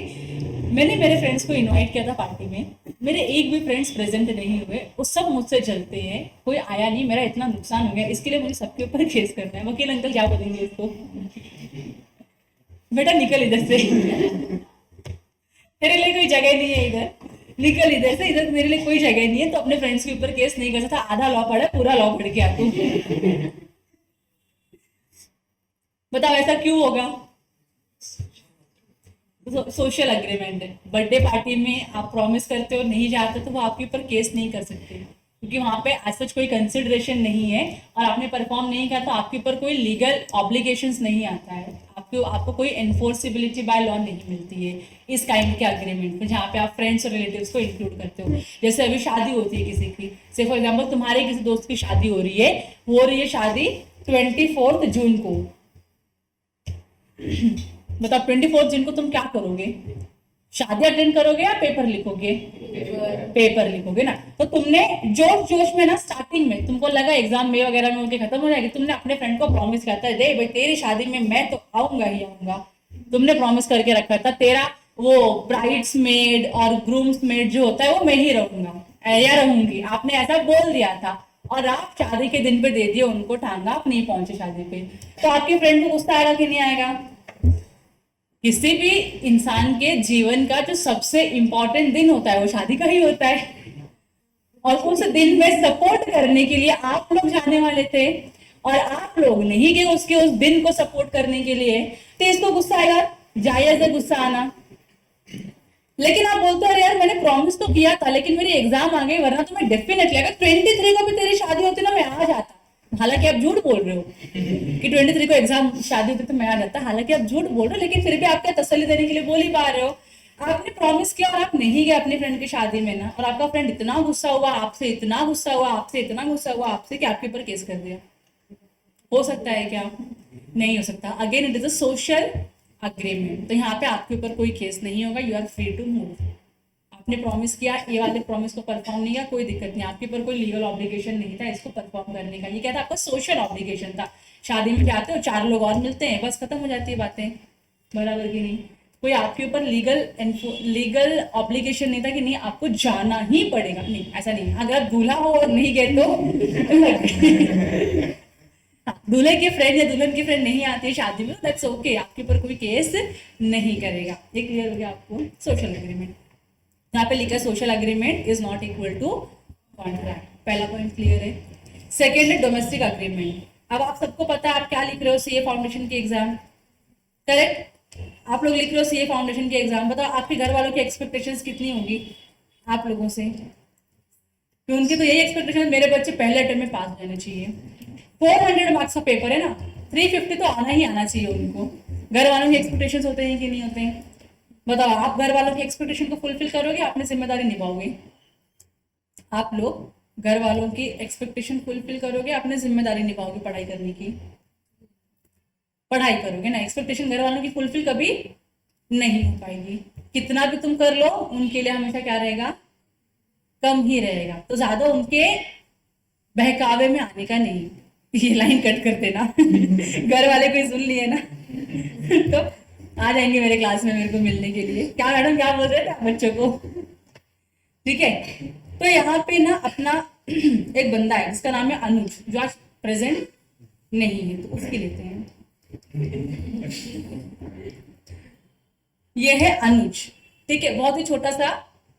मैंने मेरे फ्रेंड्स को इनवाइट किया था पार्टी में, मेरे एक भी फ्रेंड्स प्रेजेंट नहीं हुए, वो सब मुझसे जलते हैं, कोई आया नहीं, मेरा इतना नुकसान हो गया, इसके लिए मुझे सबके ऊपर केस करना है. वकील अंकल क्या बोलेंगे इसको, बेटा निकल इधर से, तेरे लिए कोई जगह नहीं है इधर. निकल इधर से, इधर मेरे लिए कोई जगह नहीं है, तो अपने फ्रेंड्स के ऊपर केस नहीं कर सकता। आधा लॉ पढ़ा, पूरा लॉ पढ़ के आ तू। बताओ ऐसा क्यों होगा? सोशल अग्रीमेंट है। बर्थडे पार्टी में आप प्रॉमिस करते हो, नहीं जाते, तो वो आपके ऊपर केस नहीं कर सकते, क्योंकि वहां पे एज सच कोई कंसिडरेशन नहीं है, और आपने परफॉर्म नहीं किया तो आपके ऊपर कोई लीगल ऑब्लिगेशंस नहीं आता है, आपको कोई एनफोर्सिबिलिटी बाय लॉ नहीं मिलती है इस काइंड के अग्रीमेंट में, जहाँ पे आप फ्रेंड्स और रिलेटिव्स को इंक्लूड करते हो। जैसे अभी शादी होती है किसी की, से फॉर एग्जाम्पल तुम्हारे किसी दोस्त की शादी हो रही है शादी 24 जून को। बताओ 24 जून को तुम क्या करोगे? शादी अटेंड करोगे या पेपर लिखोगे? पेपर लिखोगे ना। तो तुमने जोश जोश में ना, स्टार्टिंग में तुमको लगा एग्जाम में वगैरह में उनके खत्म हो जाएगी, तुमने अपने फ्रेंड को प्रॉमिस किया था, रे भाई तेरी शादी में मैं तो आऊंगा ही आऊंगा। तुमने प्रॉमिस करके रखा था, तेरा वो ब्राइड्स मेड और ग्रूम्स मेड जो होता है वो मैं ही रहूंगा या रहूंगी, आपने ऐसा बोल दिया था, और आप शादी के दिन पे दे दिए उनको टांगा, आप नहीं पहुंचे शादी पे, तो आपके फ्रेंड को गुस्सा आएगा कि नहीं आएगा? किसी भी इंसान के जीवन का जो सबसे इंपॉर्टेंट दिन होता है वो शादी का ही होता है, और उस दिन में सपोर्ट करने के लिए आप लोग जाने वाले थे, और आप लोग नहीं गए उसके उस दिन को सपोर्ट करने के लिए, तो इसको गुस्सा आएगा, जायज है गुस्सा आना। लेकिन आप बोलते हो यार मैंने प्रॉमिस तो किया था, लेकिन मेरी एग्जाम आ गई, वरना तो मैं डेफिनेटली, अगर 23 को भी तेरी शादी होती ना मैं आ जाता। हालांकि आप झूठ बोल रहे हो कि 23 को एग्जाम शादी होती तो मैं आ जाता, हालांकि आप झूठ बोल रहे हो, लेकिन फिर भी आप क्या तसल्ली देने के लिए बोल ही पा रहे हो। आपने प्रॉमिस किया और आप नहीं गए अपने फ्रेंड की शादी में ना, और आपका फ्रेंड इतना गुस्सा हुआ आपसे, इतना गुस्सा हुआ आपसे, इतना गुस्सा हुआ आपसे कि आपके ऊपर केस कर दिया। हो सकता है क्या? नहीं हो सकता। Again it is a social agreement, तो यहाँ पे आपके ऊपर कोई केस नहीं होगा, you are free to move. आपने प्रॉमिस किया, ये वाले प्रॉमिस को परफॉर्म नहीं किया, कोई दिक्कत नहीं, आपके ऊपर कोई लीगल ऑब्लिगेशन नहीं था इसको परफॉर्म करने का। ये क्या था? आपका सोशल ऑब्लिगेशन था। शादी में जाते हो, 4 लोग और मिलते हैं, बस खत्म हो जाती है बातें, बराबर की नहीं? कोई आपके ऊपर लीगल ऑब्लिगेशन नहीं था कि नहीं आपको जाना ही पड़ेगा, नहीं ऐसा नहीं। अगर आप दूल्हा हो और नहीं गए तो दूल्हे के फ्रेंड या दुल्हन की फ्रेंड नहीं आती है शादी में, दैट्स ओके, आपके ऊपर कोई केस नहीं करेगा। ये क्लियर हो गया आपको? सोशल एग्रीमेंट, यहाँ पे लिखा social agreement is not equal to contract, पहला पॉइंट क्लियर है। सेकेंड है डोमेस्टिक एग्रीमेंट। अब आप सबको पता है आप क्या लिख रहे हो, सीए फाउंडेशन की एग्जाम, करेक्ट? आप लोग लिख रहे हो सीए फाउंडेशन की एग्जाम, बताओ आपके घर वालों की एक्सपेक्टेशंस कितनी होंगी आप लोगों से? कि उनकी तो यही एक्सपेक्टेशन, मेरे बच्चे पहले अटेम्प्ट में पास हो जाने चाहिए। 400 मार्क्स का पेपर है ना, 350 तो आना ही आना चाहिए उनको। घर वालों की एक्सपेक्टेशंस होते हैं कि नहीं होते हैं? बताओ, आप घर वालों की एक्सपेक्टेशन को फुलफिल करोगे, अपनी जिम्मेदारी निभाओगे? आप लोग घर वालों की एक्सपेक्टेशन फुलफिल करोगे, अपनी जिम्मेदारी निभाओगे, पढ़ाई करने की? पढ़ाई करोगे ना। एक्सपेक्टेशन घर वालों की फुलफिल कभी नहीं हो पाएगी, कितना भी तुम कर लो उनके लिए हमेशा क्या रहेगा? कम ही रहेगा। तो ज्यादा उनके बहकावे में आने का नहीं। ये लाइन कट कर देना घर वाले कोई सुन लिए ना तो आ जाएंगे मेरे क्लास में मेरे को मिलने के लिए, क्या मैडम क्या बोल रहे थे आप बच्चों को? ठीक है, तो यहाँ पे ना अपना एक बंदा है जिसका नाम है अनुज, जो आज प्रेजेंट नहीं है, तो उसकी लेते हैं। ये है अनुज, ठीक है, बहुत ही छोटा सा,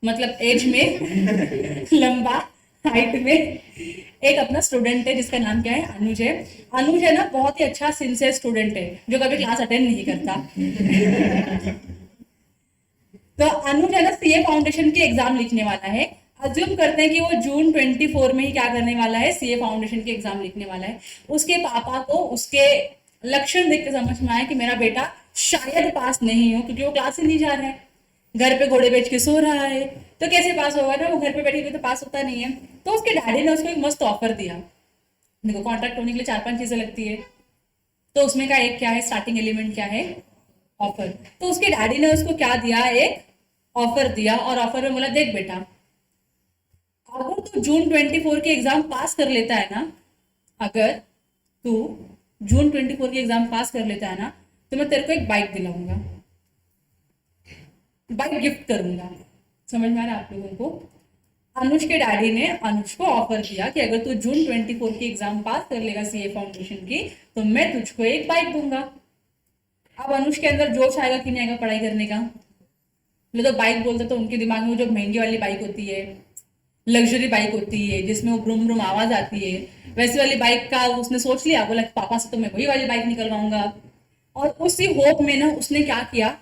मतलब एज में लंबा, हाइट में एक अपना स्टूडेंट है जिसका नाम क्या है? अनुज है। अनुज है ना बहुत ही अच्छा सिंसियर स्टूडेंट है जो कभी क्लास अटेंड नहीं करता तो अनुज है ना सीए फाउंडेशन की एग्जाम लिखने वाला है। अज्यूम करते हैं कि वो जून 24 में ही क्या करने वाला है? सीए फाउंडेशन की एग्जाम लिखने वाला है। उसके पापा को उसके लक्षण देख के समझ में आया कि मेरा बेटा शायद पास नहीं हो, क्योंकि वो क्लास ही नहीं जा रहा है, घर पे घोड़े बेच के सो रहा है, तो कैसे पास होगा ना? वो घर पे बैठे हुए तो पास होता नहीं है। तो उसके डैडी ने उसको एक मस्त ऑफर दिया। देखो, कॉन्ट्रैक्ट होने के लिए 4-5 चीजें लगती है, तो उसमें का एक क्या है? स्टार्टिंग एलिमेंट क्या है? ऑफर। तो उसके डैडी ने उसको क्या दिया? एक ऑफर दिया, और ऑफर में बोला देख बेटा, अगर तू जून 24 की एग्जाम पास कर लेता है ना, अगर तू जून 24 की एग्जाम पास कर लेता है ना, तो मैं तेरे को एक बाइक दिलाऊंगा, बाइक गिफ्ट करूंगा। समझ में आ रहा है आप लोगों को? अनुज के डैडी ने अनुज को ऑफर किया कि अगर तू जून 24 की एग्जाम पास कर लेगा सीए फाउंडेशन की, तो मैं तुझको एक बाइक दूंगा। अब अनुज के अंदर जोश आएगा कि नहीं आएगा पढ़ाई करने का? लोग तो बाइक बोलते तो उनके दिमाग में जो महंगी वाली बाइक होती है, लग्जरी बाइक होती है जिसमें वो ब्रूम ब्रूम आवाज आती है, वैसी वाली बाइक का उसने सोच लिया, बोला पापा से तो मैं वही वाली बाइक निकलवाऊंगा। और उसी होप में ना उसने क्या किया,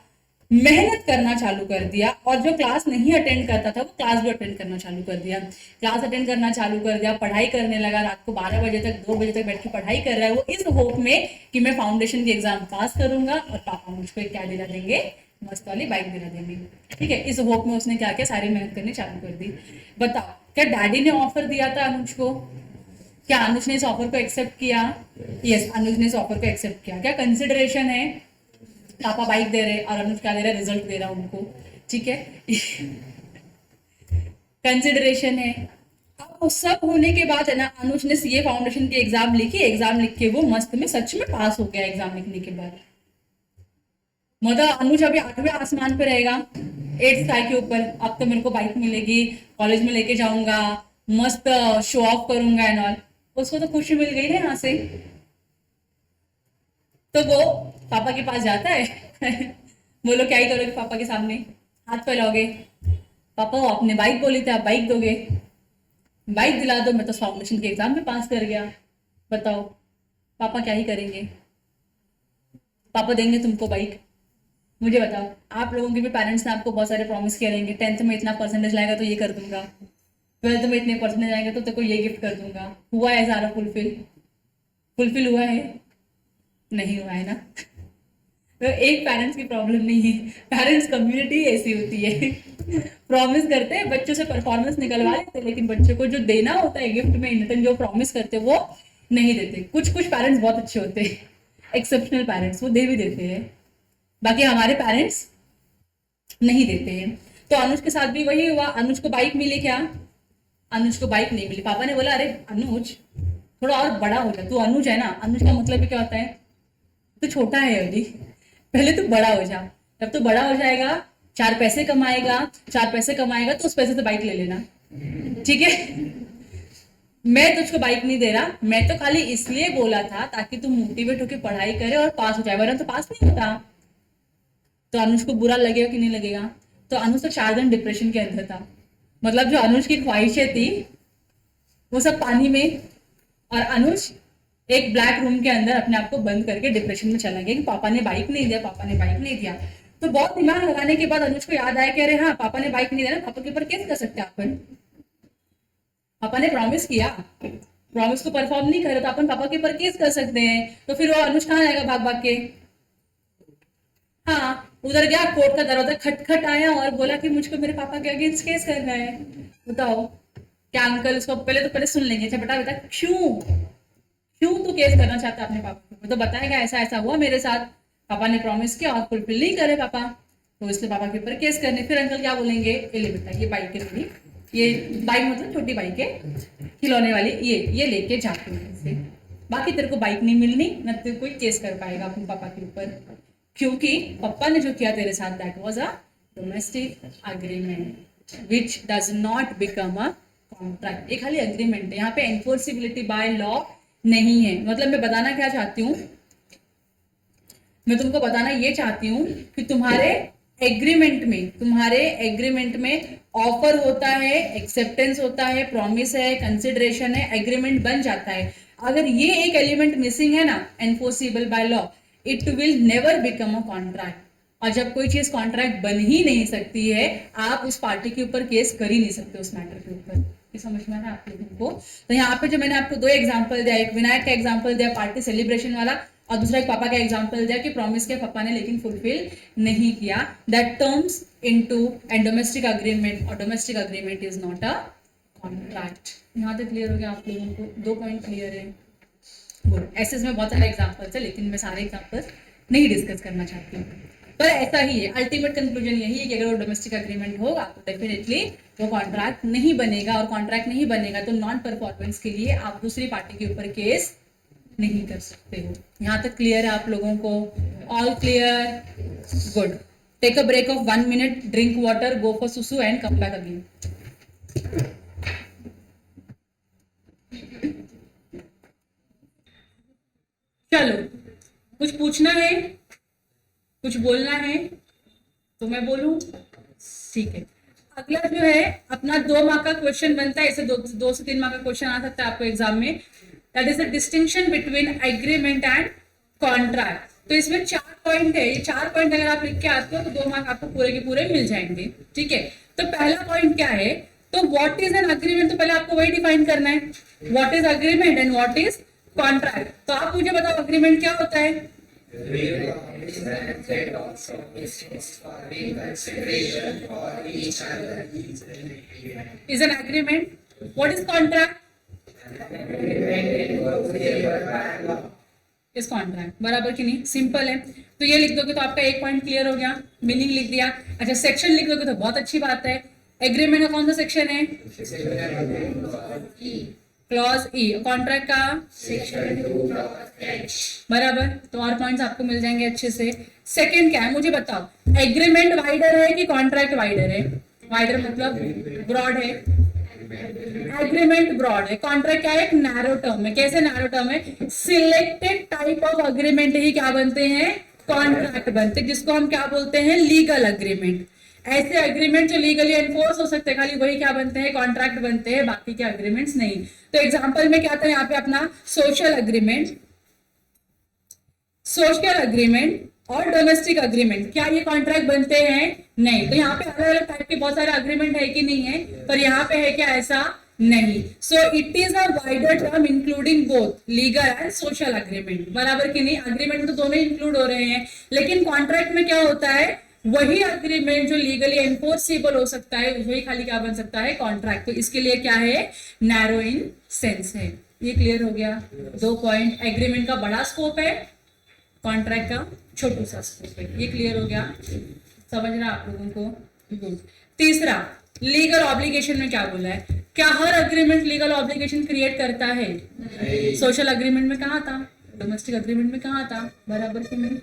मेहनत करना चालू कर दिया, और जो क्लास नहीं अटेंड करता था वो क्लास भी अटेंड करना चालू कर दिया, क्लास अटेंड करना चालू कर दिया, पढ़ाई करने लगा, रात को 12 बजे तक 2 बजे तक बैठ के पढ़ाई कर रहा है वो, इस होप में कि मैं फाउंडेशन की एग्जाम पास करूंगा और पापा मुझको एक क्या दिला देंगे, मस्त वाली बाइक दिला देंगे। ठीक है, इस होप में उसने क्या किया, सारी मेहनत करनी चालू कर दी। बताओ, क्या डैडी ने ऑफर दिया था अनुज को? क्या अनुज ने इस ऑफर को एक्सेप्ट किया? यस, अनुज ने इस ऑफर को एक्सेप्ट किया। क्या कंसिडरेशन है? पापा बाइक दे रहे और अनुज क्या दे रहा है, रिजल्ट दे रहा उनको। ठीक है, कंसिडरेशन है। अब वो सब होने के बाद है ना, अनुज ने सीए फाउंडेशन की एग्जाम लिखी, एग्जाम लिख के वो मस्त में सच में पास हो गया एग्जाम लिखने के बाद। मतलब अनुज अभी 8वें आसमान पे रहेगा, 8th स्काई के ऊपर। अब तो मेरे को बाइक मिलेगी, कॉलेज में लेके जाऊंगा, मस्त शो ऑफ करूंगा एंड ऑल। उसको तो खुशी मिल गई ना यहाँ से, तो वो पापा के पास जाता है बोलो क्या ही करोगे पापा के सामने, हाथ फैलाओगे? पापा वो आपने बाइक बोली थी, आप बाइक दोगे? बाइक दिला दो, मैं तो फाउंडेशन के एग्जाम में पास कर गया। बताओ पापा क्या ही करेंगे? पापा देंगे तुमको बाइक? मुझे बताओ, आप लोगों के भी पेरेंट्स ने आपको बहुत सारे प्रॉमिस किए रहेंगे, 10th में इतना परसेंटेज लाएगा तो ये कर दूंगा, 12th में इतने परसेंटेज आएंगे तो तेरे को ये गिफ्ट कर दूंगा। हुआ है सारा फुलफिल हुआ है? नहीं हुआ है ना। तो एक पेरेंट्स की प्रॉब्लम नहीं है, पेरेंट्स कम्युनिटी ऐसी होती है प्रॉमिस करते हैं, बच्चों से परफॉर्मेंस निकलवा लेते हैं, लेकिन बच्चों को जो देना होता है गिफ्ट में इन रिटर्न, जो प्रॉमिस करते हैं वो नहीं देते। कुछ कुछ पेरेंट्स बहुत अच्छे होते हैं, एक्सेप्शनल पेरेंट्स, वो दे भी देते हैं, बाकी हमारे पेरेंट्स नहीं देते हैं। तो अनुज के साथ भी वही हुआ। अनुज को बाइक मिली क्या? अनुज को बाइक नहीं मिली। पापा ने बोला अरे अनुज थोड़ा और बड़ा हो जा, तू अनुज है ना, अनुज का मतलब क्या होता है, तो छोटा है अभी, पहले तू बड़ा हो जा, जब तू बड़ा हो जाएगा, 4 पैसे कमाएगा तो उस पैसे से बाइक ले लेना। ठीक है, मैं तुझको बाइक नहीं दे रहा, मैं तो खाली इसलिए बोला था ताकि तू मोटिवेट होकर पढ़ाई करे और पास हो जाए, वरना तो पास नहीं होता। तो अनुज को बुरा लगेगा कि नहीं लगेगा? तो अनुज तो 4 दिन डिप्रेशन के अंदर था। मतलब जो अनुज की ख्वाहिशें थी वो सब पानी में, और अनुज एक ब्लैक रूम के अंदर अपने आप को बंद करके डिप्रेशन में चला गया कि पापा ने बाइक नहीं दिया। तो बहुत दिमाग लगाने के बाद अनुज को याद आया कि अरे हाँ, पापा ने बाइक नहीं दिया ना, पापा के ऊपर केस कर सकते हैं अपन। पापा ने प्रॉमिस किया, प्रॉमिस को परफॉर्म नहीं करे तो अपन पापा के ऊपर केस कर सकते हैं। तो फिर वो अनुज कहाँ जाएगा भाग भाग के? हाँ, उधर गया, कोर्ट का दरवाजा खटखट आया और बोला कि मुझको मेरे पापा के अगेंस्ट केस करना है। बताओ क्या अंकल उसको पहले सुन लेंगे? अच्छा बेटा क्यों तू केस करना चाहता है अपने पापा को? तो बताएगा ऐसा ऐसा हुआ मेरे साथ, पापा ने प्रॉमिस किया और फुलफिल नहीं करे पापा, तो इसलिए पापा के ऊपर केस करने। फिर अंकल क्या बोलेंगे, ये ले बेटा, ये बाइक है मेरी, ये बाइक मतलब छोटी बाइक है खिलौने वाली, ये लेके जाते हैं इसे, बाकी तेरे को बाइक नहीं मिलनी, न तेरे कोई केस कर पाएगा अपने पापा के ऊपर, क्योंकि पापा ने जो किया तेरे साथ that was a domestic agreement which does not become a contract. एक खाली अग्रीमेंट है, यहाँ पे एनफोर्सिबिलिटी बाय लॉ नहीं है। मतलब मैं बताना क्या चाहती हूँ, मैं तुमको बताना ये चाहती हूँ कि तुम्हारे एग्रीमेंट में ऑफर होता है, एक्सेप्टेंस होता है, प्रॉमिस है, कंसिडरेशन है, एग्रीमेंट बन जाता है। अगर ये एक एलिमेंट मिसिंग है ना, enforceable by law, it will never become a contract. और जब कोई चीज कॉन्ट्रैक्ट बन ही नहीं सकती है, आप उस पार्टी के ऊपर केस कर ही नहीं सकते उस मैटर के ऊपर। ये समझ में आना आप लोगों को? तो यहाँ पे जो मैंने आपको 2 एग्जांपल दिया, एक विनायक का एग्जांपल दिया पार्टी सेलिब्रेशन वाला, और दूसरा एक पापा का एग्जांपल दिया कि प्रॉमिस किया पापा ने लेकिन फुलफिल नहीं किया। That terms into and domestic agreement, और domestic agreement is not a contract. यहाँ तक क्लियर हो गया आप लोगों को? 2 पॉइंट क्लियर है? गुड। ऐसे में बहुत सारे एग्जांपल्स है, लेकिन मैं सारे एग्जांपल्स नहीं डिस्कस करना चाहती हूँ, पर ऐसा ही है, अल्टीमेट कंक्लूजन यही है कि अगर वो डोमेस्टिक अग्रीमेंट होगा तो डेफिनेटली वो कॉन्ट्रैक्ट नहीं बनेगा, और कॉन्ट्रैक्ट नहीं बनेगा तो नॉन परफॉर्मेंस के लिए आप दूसरी पार्टी के ऊपर केस नहीं कर सकते हो। यहाँ तक क्लियर है आप लोगों को? All clear? Good. Take a break of 1 minute, drink water, go for सुसु एंड कम बैक अगेन। चलो, कुछ पूछना है, कुछ बोलना है तो मैं बोलूं? ठीक है, अगला जो है अपना 2 मार्क का क्वेश्चन बनता है, ऐसे 2 से 3 मार्क का क्वेश्चन आ सकता है आपको एग्जाम में। That is the distinction between agreement and contract. तो इसमें 4 पॉइंट है, ये 4 पॉइंट अगर आप लिख के आते हो तो 2 मार्क आपको पूरे के पूरे मिल जाएंगे। ठीक है, तो पहला पॉइंट क्या है, तो व्हाट इज एन अग्रीमेंट, तो पहले आपको वही डिफाइन करना है, what is agreement and what is contract. तो आप मुझे बताओ अग्रीमेंट क्या होता है? Is an agreement. What is contract? Is contract. बराबर कि नहीं? सिंपल है। तो ये लिख दोगे तो आपका 1 पॉइंट क्लियर हो गया, मीनिंग लिख दिया। अच्छा, सेक्शन लिख दोगे तो बहुत अच्छी बात है। एग्रीमेंट का कौन सा सेक्शन है? क्लॉज ई। कॉन्ट्रैक्ट का बराबर, तो और पॉइंट्स आपको मिल जाएंगे अच्छे से। सेकंड क्या है मुझे बताओ, एग्रीमेंट वाइडर है कि कॉन्ट्रैक्ट वाइडर है? वाइडर मतलब ब्रॉड है, एग्रीमेंट ब्रॉड है, कॉन्ट्रैक्ट क्या है? एक नैरो टर्म है। कैसे नैरो टर्म है? सिलेक्टेड टाइप ऑफ अग्रीमेंट ही क्या बनते हैं? कॉन्ट्रैक्ट बनते हैं, जिसको हम क्या बोलते हैं? Legal agreement. ऐसे अग्रीमेंट जो लीगली एनफोर्स हो सकते हैं खाली वही क्या बनते हैं? कॉन्ट्रैक्ट बनते हैं, बाकी के अग्रीमेंट्स नहीं। तो एग्जांपल में क्या था यहाँ पे अपना सोशल अग्रीमेंट, सोशल अग्रीमेंट और डोमेस्टिक अग्रीमेंट, क्या ये कॉन्ट्रैक्ट बनते हैं? नहीं। तो यहाँ पे अलग अलग टाइप के बहुत सारे अग्रीमेंट है कि नहीं है, पर यहाँ पे है क्या? ऐसा नहीं। So it is a wider term including both legal and social agreement. बराबर कि नहीं? अग्रीमेंट में तो दोनों इंक्लूड हो रहे हैं, लेकिन कॉन्ट्रैक्ट में क्या होता है? वही अग्रीमेंट जो लीगली एनफोर्सेबल हो सकता है वही खाली क्या बन सकता है? कॉन्ट्रैक्ट। तो इसके लिए क्या है? नैरो इन सेंस है। ये क्लियर हो गया? 2 पॉइंट, एग्रीमेंट का बड़ा स्कोप है, कॉन्ट्रैक्ट का छोटू सा स्कोप है। ये क्लियर हो गया? समझ रहा आप लोगों को? गुड। तीसरा, लीगल ऑब्लिगेशन में क्या बोला है? क्या हर अग्रीमेंट लीगल ऑब्लिगेशन क्रिएट करता है? सोशल अग्रीमेंट में कहा था, डोमेस्टिक अग्रीमेंट में कहा था, बराबर कि नहीं?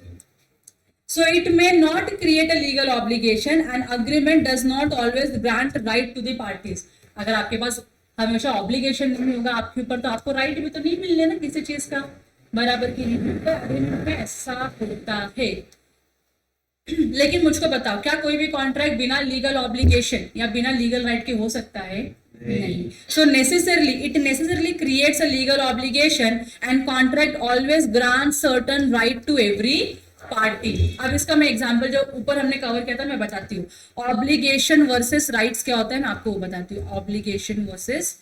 So it may not create a legal obligation and agreement does not always grant right to the parties. अगर आपके पास हमेशा ऑब्लिगेशन नहीं होगा आपके ऊपर तो आपको राइट भी तो नहीं मिलने ना किसी चीज का, बराबर की नहीं। तो अग्रीमेंट में ऐसा होता है। लेकिन मुझको बताओ, क्या कोई भी कॉन्ट्रैक्ट बिना लीगल ऑब्लिगेशन या बिना लीगल राइट के हो सकता है? नहीं। So necessarily it necessarily creates a legal obligation and contract always grant certain right to every party. अब इसका मैं एग्जांपल जो ऊपर हमने कवर किया था मैं बताती हूँ। ऑब्लिगेशन वर्सेस राइट्स क्या होता है मैं आपको वो बताती हूँ। Obligation versus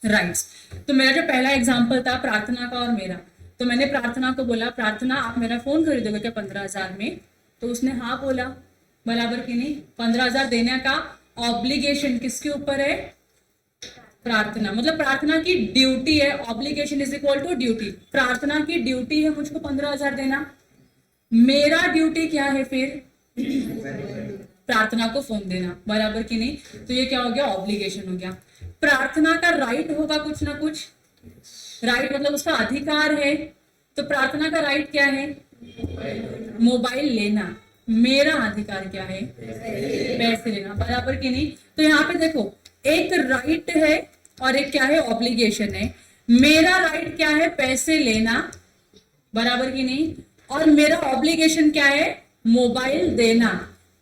rights. तो मेरा जो पहला एग्जांपल था प्रार्थना का और मेरा, तो मैंने प्रार्थना को बोला, प्रार्थना आप मेरा फोन खरीदोगे क्या 15,000 में? तो उसने हाँ बोला, बराबर की नहीं? 15,000 देने का ऑब्लिगेशन किसके ऊपर है? प्रार्थना। मतलब प्रार्थना की ड्यूटी है, obligation is equal to duty. प्रार्थना की ड्यूटी है मुझको 15,000 देना, मेरा ड्यूटी क्या है फिर? प्रार्थना को फोन देना, बराबर की नहीं? तो ये क्या हो गया? ऑब्लिगेशन हो गया। प्रार्थना का राइट होगा कुछ ना कुछ, राइट मतलब उसका अधिकार है। तो प्रार्थना का राइट क्या है? मोबाइल लेना। मेरा अधिकार क्या है? पैसे लेना, बराबर की नहीं? तो यहाँ पे देखो, एक राइट है और एक क्या है? ऑब्लिगेशन है। मेरा राइट क्या है? पैसे लेना, बराबर की नहीं? और मेरा ऑब्लिगेशन क्या है? मोबाइल देना।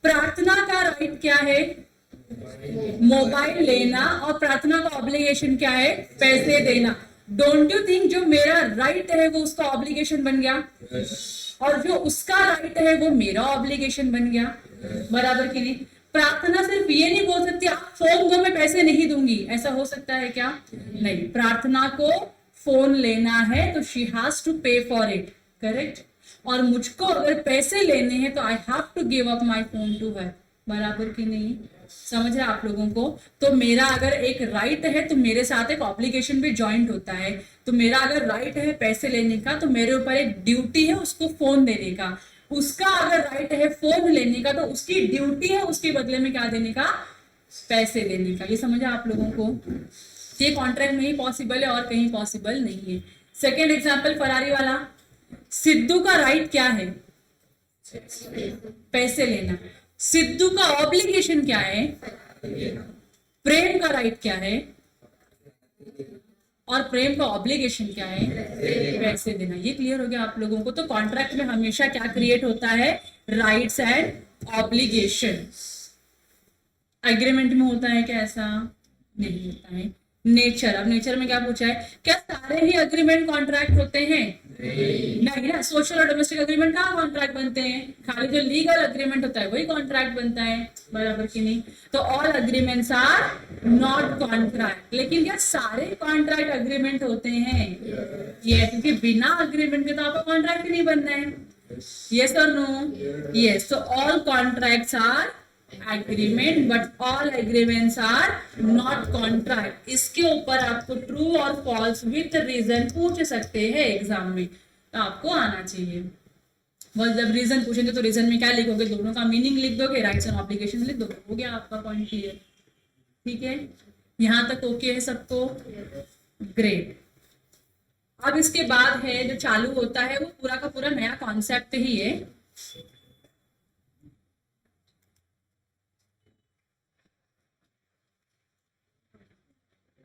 प्रार्थना का राइट क्या है? मोबाइल लेना, और प्रार्थना का ऑब्लिगेशन क्या है? पैसे देना। डोंट यू थिंक जो मेरा राइट है वो उसका ऑब्लिगेशन बन गया, और जो उसका राइट है वो मेरा ऑब्लिगेशन बन गया, बराबर की नहीं? प्रार्थना सिर्फ ये नहीं बोल सकती आप फोन दो मैं पैसे नहीं दूंगी, ऐसा हो सकता है क्या? नहीं। प्रार्थना को फोन लेना है तो she has to pay for it, correct? और मुझको अगर पैसे लेने हैं तो I have to give up my phone to her, बराबर की नहीं? समझ रहे आप लोगों को? तो मेरा अगर एक राइट है तो मेरे साथ एक ऑब्लिगेशन भी जॉइंट होता है। तो मेरा अगर राइट है पैसे लेने का तो मेरे ऊपर एक ड्यूटी है उसको फोन देने का। उसका अगर राइट है फोन लेने का तो उसकी ड्यूटी है उसके बदले में क्या देने का? पैसे देने का। ये समझा आप लोगों को? ये कॉन्ट्रैक्ट में ही पॉसिबल है और कहीं पॉसिबल नहीं है। सेकेंड एग्जाम्पल फरारी वाला, सिद्धू का राइट क्या है? पैसे लेना। सिद्धू का ऑब्लिगेशन क्या है? प्रेम का राइट क्या है? और प्रेम का ऑब्लिगेशन क्या है? पैसे देना। ये क्लियर हो गया आप लोगों को? तो कॉन्ट्रैक्ट में हमेशा क्या क्रिएट होता है? Rights and obligation. एग्रीमेंट में होता है क्या ऐसा? नहीं होता है। नेचर, अब नेचर में क्या पूछा है, क्या सारे ही अग्रीमेंट कॉन्ट्रैक्ट होते हैं? नहीं ना, सोशल और डोमेस्टिक अग्रीमेंट कहाँ कॉन्ट्रैक्ट बनते हैं? खाली जो लीगल अग्रीमेंट होता है वही कॉन्ट्रैक्ट बनता है, बराबर की नहीं? तो all agreements are not contract, लेकिन क्या सारे कॉन्ट्रैक्ट अग्रीमेंट होते हैं? ये क्योंकि बिना अग्रीमेंट के तो आपका कॉन्ट्रैक्ट ही नहीं बनना है। यस और no? Yes, so all contracts are agreement but all agreements are not contract। इसके ऊपर आपको ट्रू और फॉल्स विथ रीजन पूछ सकते हैं एग्जाम में, तो आपको आना चाहिए। बस जब रीजन पूछेंगे तो रीजन में क्या लिखोगे, दोनों का मीनिंग लिख दोगे, राइट्स एंड ऑब्लिगेशन लिख दोगे, हो गया आपका पॉइंट क्लियर। ठीक है, यहाँ तक ओके है सबको? ग्रेट। अब इसके बाद है जो चालू होता है वो पूरा का पूरा नया कॉन्सेप्ट ही है।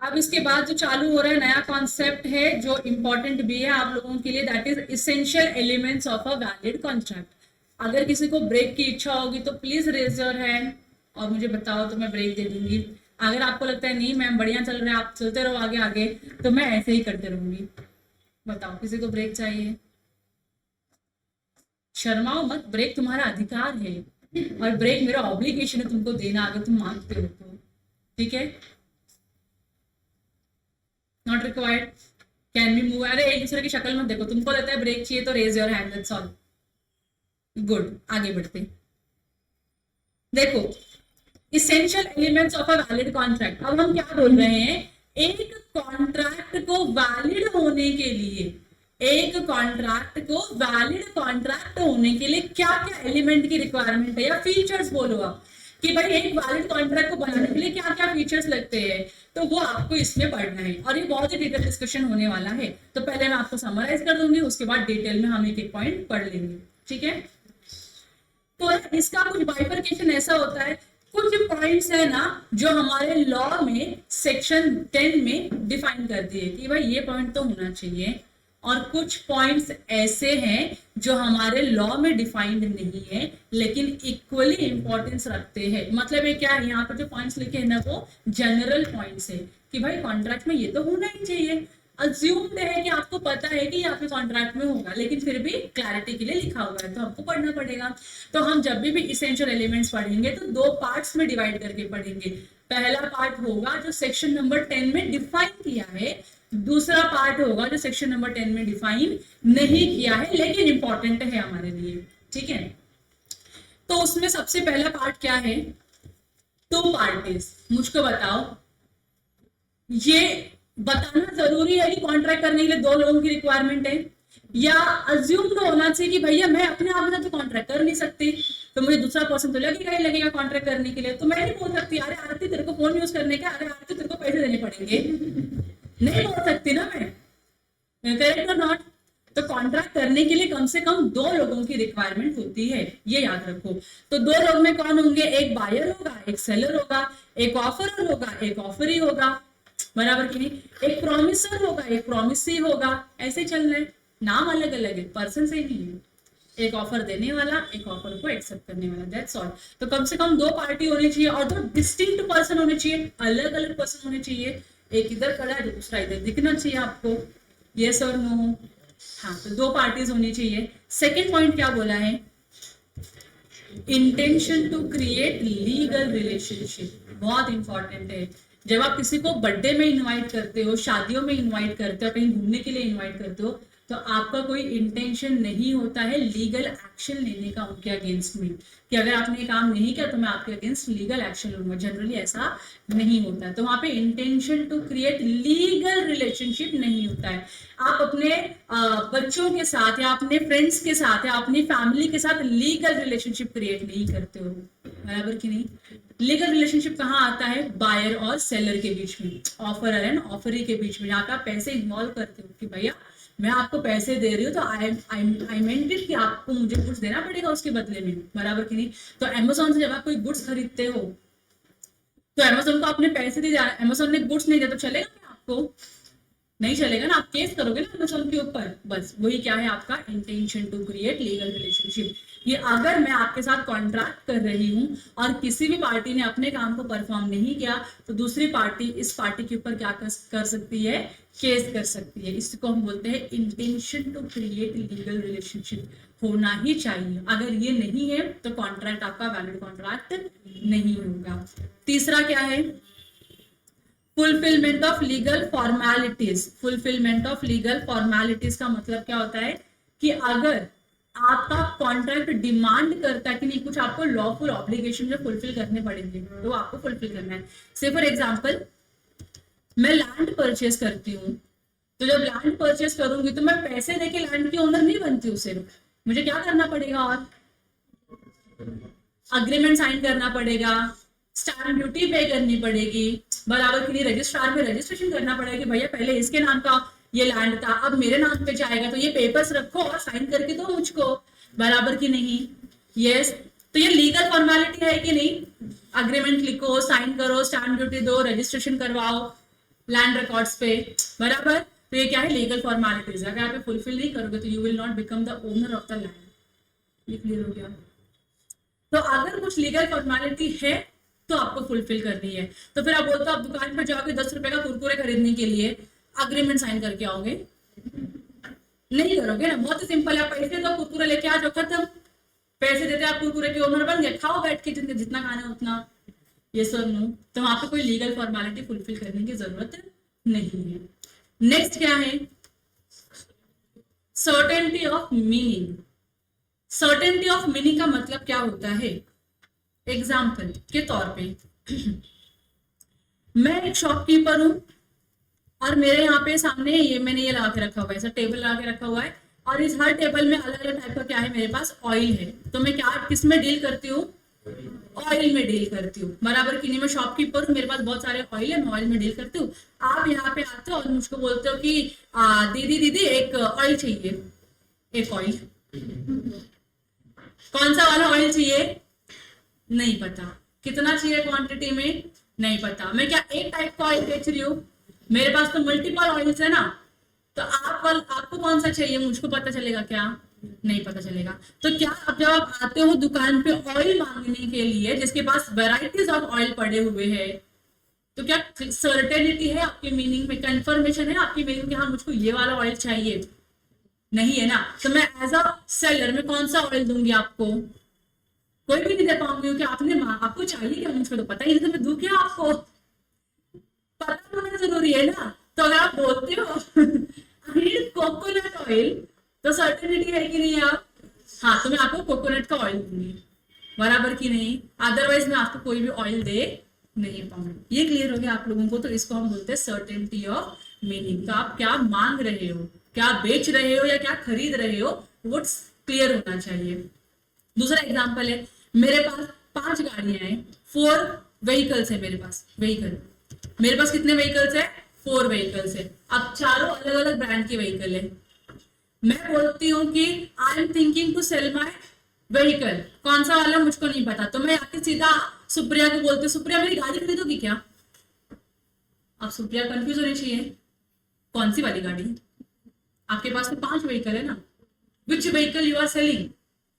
अब इसके बाद जो चालू हो रहा है नया कॉन्सेप्ट है जो इंपॉर्टेंट भी है आप लोगों के लिए, that is essential elements of a valid contract. अगर किसी को ब्रेक की इच्छा होगी तो प्लीज रेज योर हैंड और मुझे बताओ, तो मैं ब्रेक दे दूंगी। अगर आपको लगता है नहीं मैम बढ़िया चल रहा है, आप चलते रहो आगे आगे, तो मैं ऐसे ही करते रहूंगी। बताओ किसी को ब्रेक चाहिए? शर्माओ मत, ब्रेक तुम्हारा अधिकार है और ब्रेक मेरा ऑब्लिगेशन है तुमको देना, अगर तुम मांगते हो तो। ठीक है, not required. Can be move, अरे एक दूसरे की शक्ल में देखो, तुमको लगता है ब्रेक चाहिए तो raise your hand, that's all. Good, आगे बढ़ते। देखो essential elements of a valid contract, अब हम क्या बोल रहे हैं, एक कॉन्ट्रैक्ट को वैलिड होने के लिए, एक कॉन्ट्रैक्ट को वैलिड कॉन्ट्रैक्ट होने के लिए क्या क्या एलिमेंट की रिक्वायरमेंट है, या फीचर्स बोलो आप कि भाई एक वैलिड कॉन्ट्रैक्ट को बनाने के लिए क्या क्या फीचर्स लगते हैं, तो वो आपको इसमें पढ़ना है और ये बहुत ही डिटेल डिस्कशन होने वाला है। तो पहले मैं आपको समराइज कर दूंगी, उसके बाद डिटेल में हम एक एक पॉइंट पढ़ लेंगे। ठीक है, तो इसका कुछ बाइफरकेशन ऐसा होता है, कुछ पॉइंट्स है ना जो हमारे लॉ में सेक्शन 10 में डिफाइन कर दिए कि भाई ये पॉइंट तो होना चाहिए, और कुछ पॉइंट्स ऐसे हैं जो हमारे लॉ में डिफाइंड नहीं है लेकिन इक्वली इंपॉर्टेंस रखते हैं। मतलब ये क्या है, यहाँ पर जो पॉइंट्स लिखे हैं ना वो जनरल पॉइंट्स है कि भाई कॉन्ट्रैक्ट में ये तो होना ही चाहिए, अज्यूम्ड है कि आपको पता है कि आपके कॉन्ट्रैक्ट में होगा, लेकिन फिर भी क्लैरिटी के लिए लिखा हुआ है तो हमको पढ़ना पड़ेगा। तो हम जब भी इसेंशियल एलिमेंट्स पढ़ेंगे तो दो पार्ट्स में डिवाइड करके पढ़ेंगे। पहला पार्ट होगा जो सेक्शन नंबर 10 में डिफाइन किया है, दूसरा पार्ट होगा जो सेक्शन नंबर 10 में डिफाइन नहीं किया है लेकिन इंपॉर्टेंट है हमारे लिए। ठीक है, तो उसमें सबसे पहला पार्ट क्या है, टू पार्टीज। मुझको बताओ, ये बताना जरूरी है कि कॉन्ट्रैक्ट करने के लिए दो लोगों की रिक्वायरमेंट है, या अज्यूम्ड होना चाहिए कि भैया मैं अपने आप में तो कॉन्ट्रैक्ट कर नहीं सकती, तो मुझे दूसरा पर्सन तो लगेगा ही लगेगा कॉन्ट्रैक्ट करने के लिए, तो मैं नहीं बोल सकती अरे आरती तेरे को फोन यूज करने का, अरे आरती तेरे को पैसे देने पड़ेंगे, नहीं बोल सकती ना मैं, करेक्ट और नॉट? तो कॉन्ट्रैक्ट करने के लिए कम से कम दो लोगों की रिक्वायरमेंट होती है, ये याद रखो। तो दो लोग में कौन होंगे, एक बायर होगा एक सेलर होगा, एक ऑफरर होगा एक ऑफरी होगा, बराबर की नहीं, एक प्रॉमिसर होगा एक प्रॉमिसी होगा, ऐसे चल रहे, नाम अलग अलग है, पर्सन से नहीं है, एक ऑफर देने वाला एक ऑफर को एक्सेप्ट करने वाला, दैट्स ऑल। तो कम से कम दो पार्टी होनी चाहिए और दो डिस्टिंक्ट पर्सन होने चाहिए, अलग अलग पर्सन होने चाहिए, एक इधर खड़ा है दूसरा इधर दिखना चाहिए आपको, यस और नो? हाँ, तो दो पार्टीज होनी चाहिए। सेकेंड पॉइंट क्या बोला है, intention to create legal relationship, बहुत इंपॉर्टेंट है। जब आप किसी को बर्थडे में इनवाइट करते हो, शादियों में इनवाइट करते हो, कहीं घूमने के लिए इनवाइट करते हो, तो आपका कोई इंटेंशन नहीं होता है लीगल एक्शन लेने का उनके अगेंस्ट में, कि अगर आपने ये काम नहीं किया तो मैं आपके अगेंस्ट लीगल एक्शन लूंगा, जनरली ऐसा नहीं होता है। तो वहां पे intention to create legal relationship नहीं होता है। आप अपने बच्चों के साथ या अपने फ्रेंड्स के साथ या अपनी फैमिली के साथ लीगल रिलेशनशिप क्रिएट नहीं करते हो, बराबर की नहीं? लीगल रिलेशनशिप कहाँ आता है, बायर और सेलर के बीच में, ऑफरर एंड ऑफरी के बीच में, जहाँ पे आप पैसे इन्वॉल्व करते हो कि भैया मैं आपको पैसे दे रही हूँ तो आई मेंट इट कि आपको मुझे कुछ देना पड़ेगा उसके बदले में, बराबर की नहीं? तो अमेजोन से जब आप कोई गुड्स खरीदते हो तो अमेजोन को आपने पैसे दिए, अमेजोन ने गुड्स नहीं दिया तो चलेगा क्या आपको? नहीं चलेगा ना, आप केस करोगे ना अमेजोन के ऊपर। बस वही क्या है आपका intention to create legal relationship. ये अगर मैं आपके साथ कॉन्ट्रैक्ट कर रही हूँ और किसी भी पार्टी ने अपने काम को परफॉर्म नहीं किया तो दूसरी पार्टी इस पार्टी के ऊपर क्या कर सकती है, केस कर सकती है। इसको हम बोलते हैं intention to create legal relationship होना ही चाहिए। अगर ये नहीं है तो कॉन्ट्रैक्ट आपका वैलिड कॉन्ट्रैक्ट नहीं होगा। तीसरा क्या है, fulfilment of legal formalities. Fulfilment of legal formalities का मतलब क्या होता है कि अगर आपका कॉन्ट्रैक्ट डिमांड करता है कि नहीं कुछ आपको लॉफुल ऑब्लिगेशन जो फुलफिल करने पड़ेंगे तो आपको फुलफिल करना है। से फॉर एग्जांपल मैं लैंड परचेस करती हूँ, तो जब लैंड परचेस करूंगी तो मैं पैसे देके लैंड की ओनर नहीं बनती हूँ, सिर्फ मुझे क्या करना पड़ेगा, और अग्रीमेंट साइन करना पड़ेगा, स्टैम्प ड्यूटी पे करनी पड़ेगी, बराबर के लिए रजिस्ट्रार में रजिस्ट्रेशन करना पड़ेगा कि भैया पहले इसके नाम का ये लैंड था अब मेरे नाम पे जाएगा तो ये पेपर्स रखो और साइन करके दो मुझको, बराबर की नहीं। यस, तो ये लीगल फॉर्मेलिटी है कि नहीं, अग्रीमेंट लिखो, साइन करो, स्टैम्प ड्यूटी दो, रजिस्ट्रेशन करवाओ लैंड रिकॉर्ड्स पे, बराबर। तो ये क्या है, लीगल फॉर्मेलिटीज। अगर आप फुलफिल नहीं करोगे तो you will not become the owner of the land. ये क्लियर हो गया। तो अगर कुछ लीगल फॉर्मेलिटी है तो आपको फुलफिल करनी है। तो फिर आप बोलते हो आप दुकान पर जाओगे 10 रुपए का कुरकुरे खरीदने के लिए, अग्रीमेंट साइन करके आओगे, नहीं करोगे ना। बहुत ही सिंपल है, पैसे दो कुरकुरे लेके आ जाओ, खत्म। पैसे देते आप कुरकुरे के ओनर बन गए, खाओ बैठ के जितना खाना है उतना। ये सब नो, तो वहां पे कोई लीगल फॉर्मेलिटी फुलफिल करने की जरूरत नहीं है। नेक्स्ट क्या है, certainty of meaning. Certainty of meaning का मतलब क्या होता है, एग्जाम्पल के तौर पे मैं एक शॉपकीपर हूं और मेरे यहाँ पे सामने ये मैंने ये लगा के रखा हुआ है, ऐसा टेबल लगा के रखा हुआ है और इस हर टेबल में अलग अलग टाइप का क्या है, मेरे पास ऑयल है। तो मैं क्या किस में डील करती हूँ, ऑयल में डील करती हूँ, बराबर की नहीं। मैं शॉपकीपर हूँ, मेरे पास बहुत सारे ऑयल है, मैं ऑयल में डील करती हूँ। आप यहाँ पे आते हो और मुझको बोलते हो कि दीदी एक ऑयल चाहिए, एक ऑयल, कौन सा वाला ऑयल चाहिए नहीं पता, कितना चाहिए क्वांटिटी में नहीं पता। मैं क्या एक टाइप का ऑयल बेच रही हूँ, मेरे पास तो मल्टीपल ऑयल्स है ना। तो आपको कौन सा चाहिए मुझको पता चलेगा क्या, नहीं पता चलेगा। तो क्या अब जब आप आते हो दुकान पे ऑयल मांगने के लिए जिसके पास वेराइटीज ऑफ ऑयल पड़े हुए हैं, तो क्या सर्टेनिटी है आपके मीनिंग में, कंफर्मेशन है आपकी मीनिंग कि हाँ मुझको ये वाला ऑयल चाहिए, नहीं है ना। तो मैं एज अ सेलर में कौन सा ऑयल दूंगी आपको, कोई भी नहीं दे पाऊंगी कि आपको चाहिए क्या, मुझको तो पता ही नहीं, तो मैं दूं क्या आपको, पता होना जरूरी है ना। तो अगर आप बोलते हो कोकोनट ऑयल तो सर्टेनिटी है कि नहीं आप, हाँ तो मैं आपको कोकोनट का ऑयल दूंगी, बराबर की नहीं। अदरवाइज मैं आपको कोई भी ऑयल दे नहीं पाऊंगी। ये क्लियर हो गया आप लोगों को। तो इसको हम बोलते हैं सर्टेनिटी ऑफ मीनिंग। तो आप क्या मांग रहे हो, क्या बेच रहे हो या क्या खरीद रहे हो, वो क्लियर होना चाहिए। दूसरा एग्जाम्पल है, मेरे पास 5 गाड़ियां हैं, 4 व्हीकल्स है मेरे पास, मेरे पास कितने व्हीकल्स है, 4 व्हीकल्स है। अब चारों अलग अलग ब्रांड के व्हीकल है। मैं बोलती हूँ कि I am thinking to sell my vehicle, कौन सा वाला मुझको नहीं पता। तो मैं आके सीधा सुप्रिया को बोलती हूँ, सुप्रिया मेरी गाड़ी खरीदोगी क्या। अब सुप्रिया कंफ्यूज होनी चाहिए, कौन सी वाली गाड़ी, आपके पास तो 5 व्हीकल है ना, which vehicle you are selling,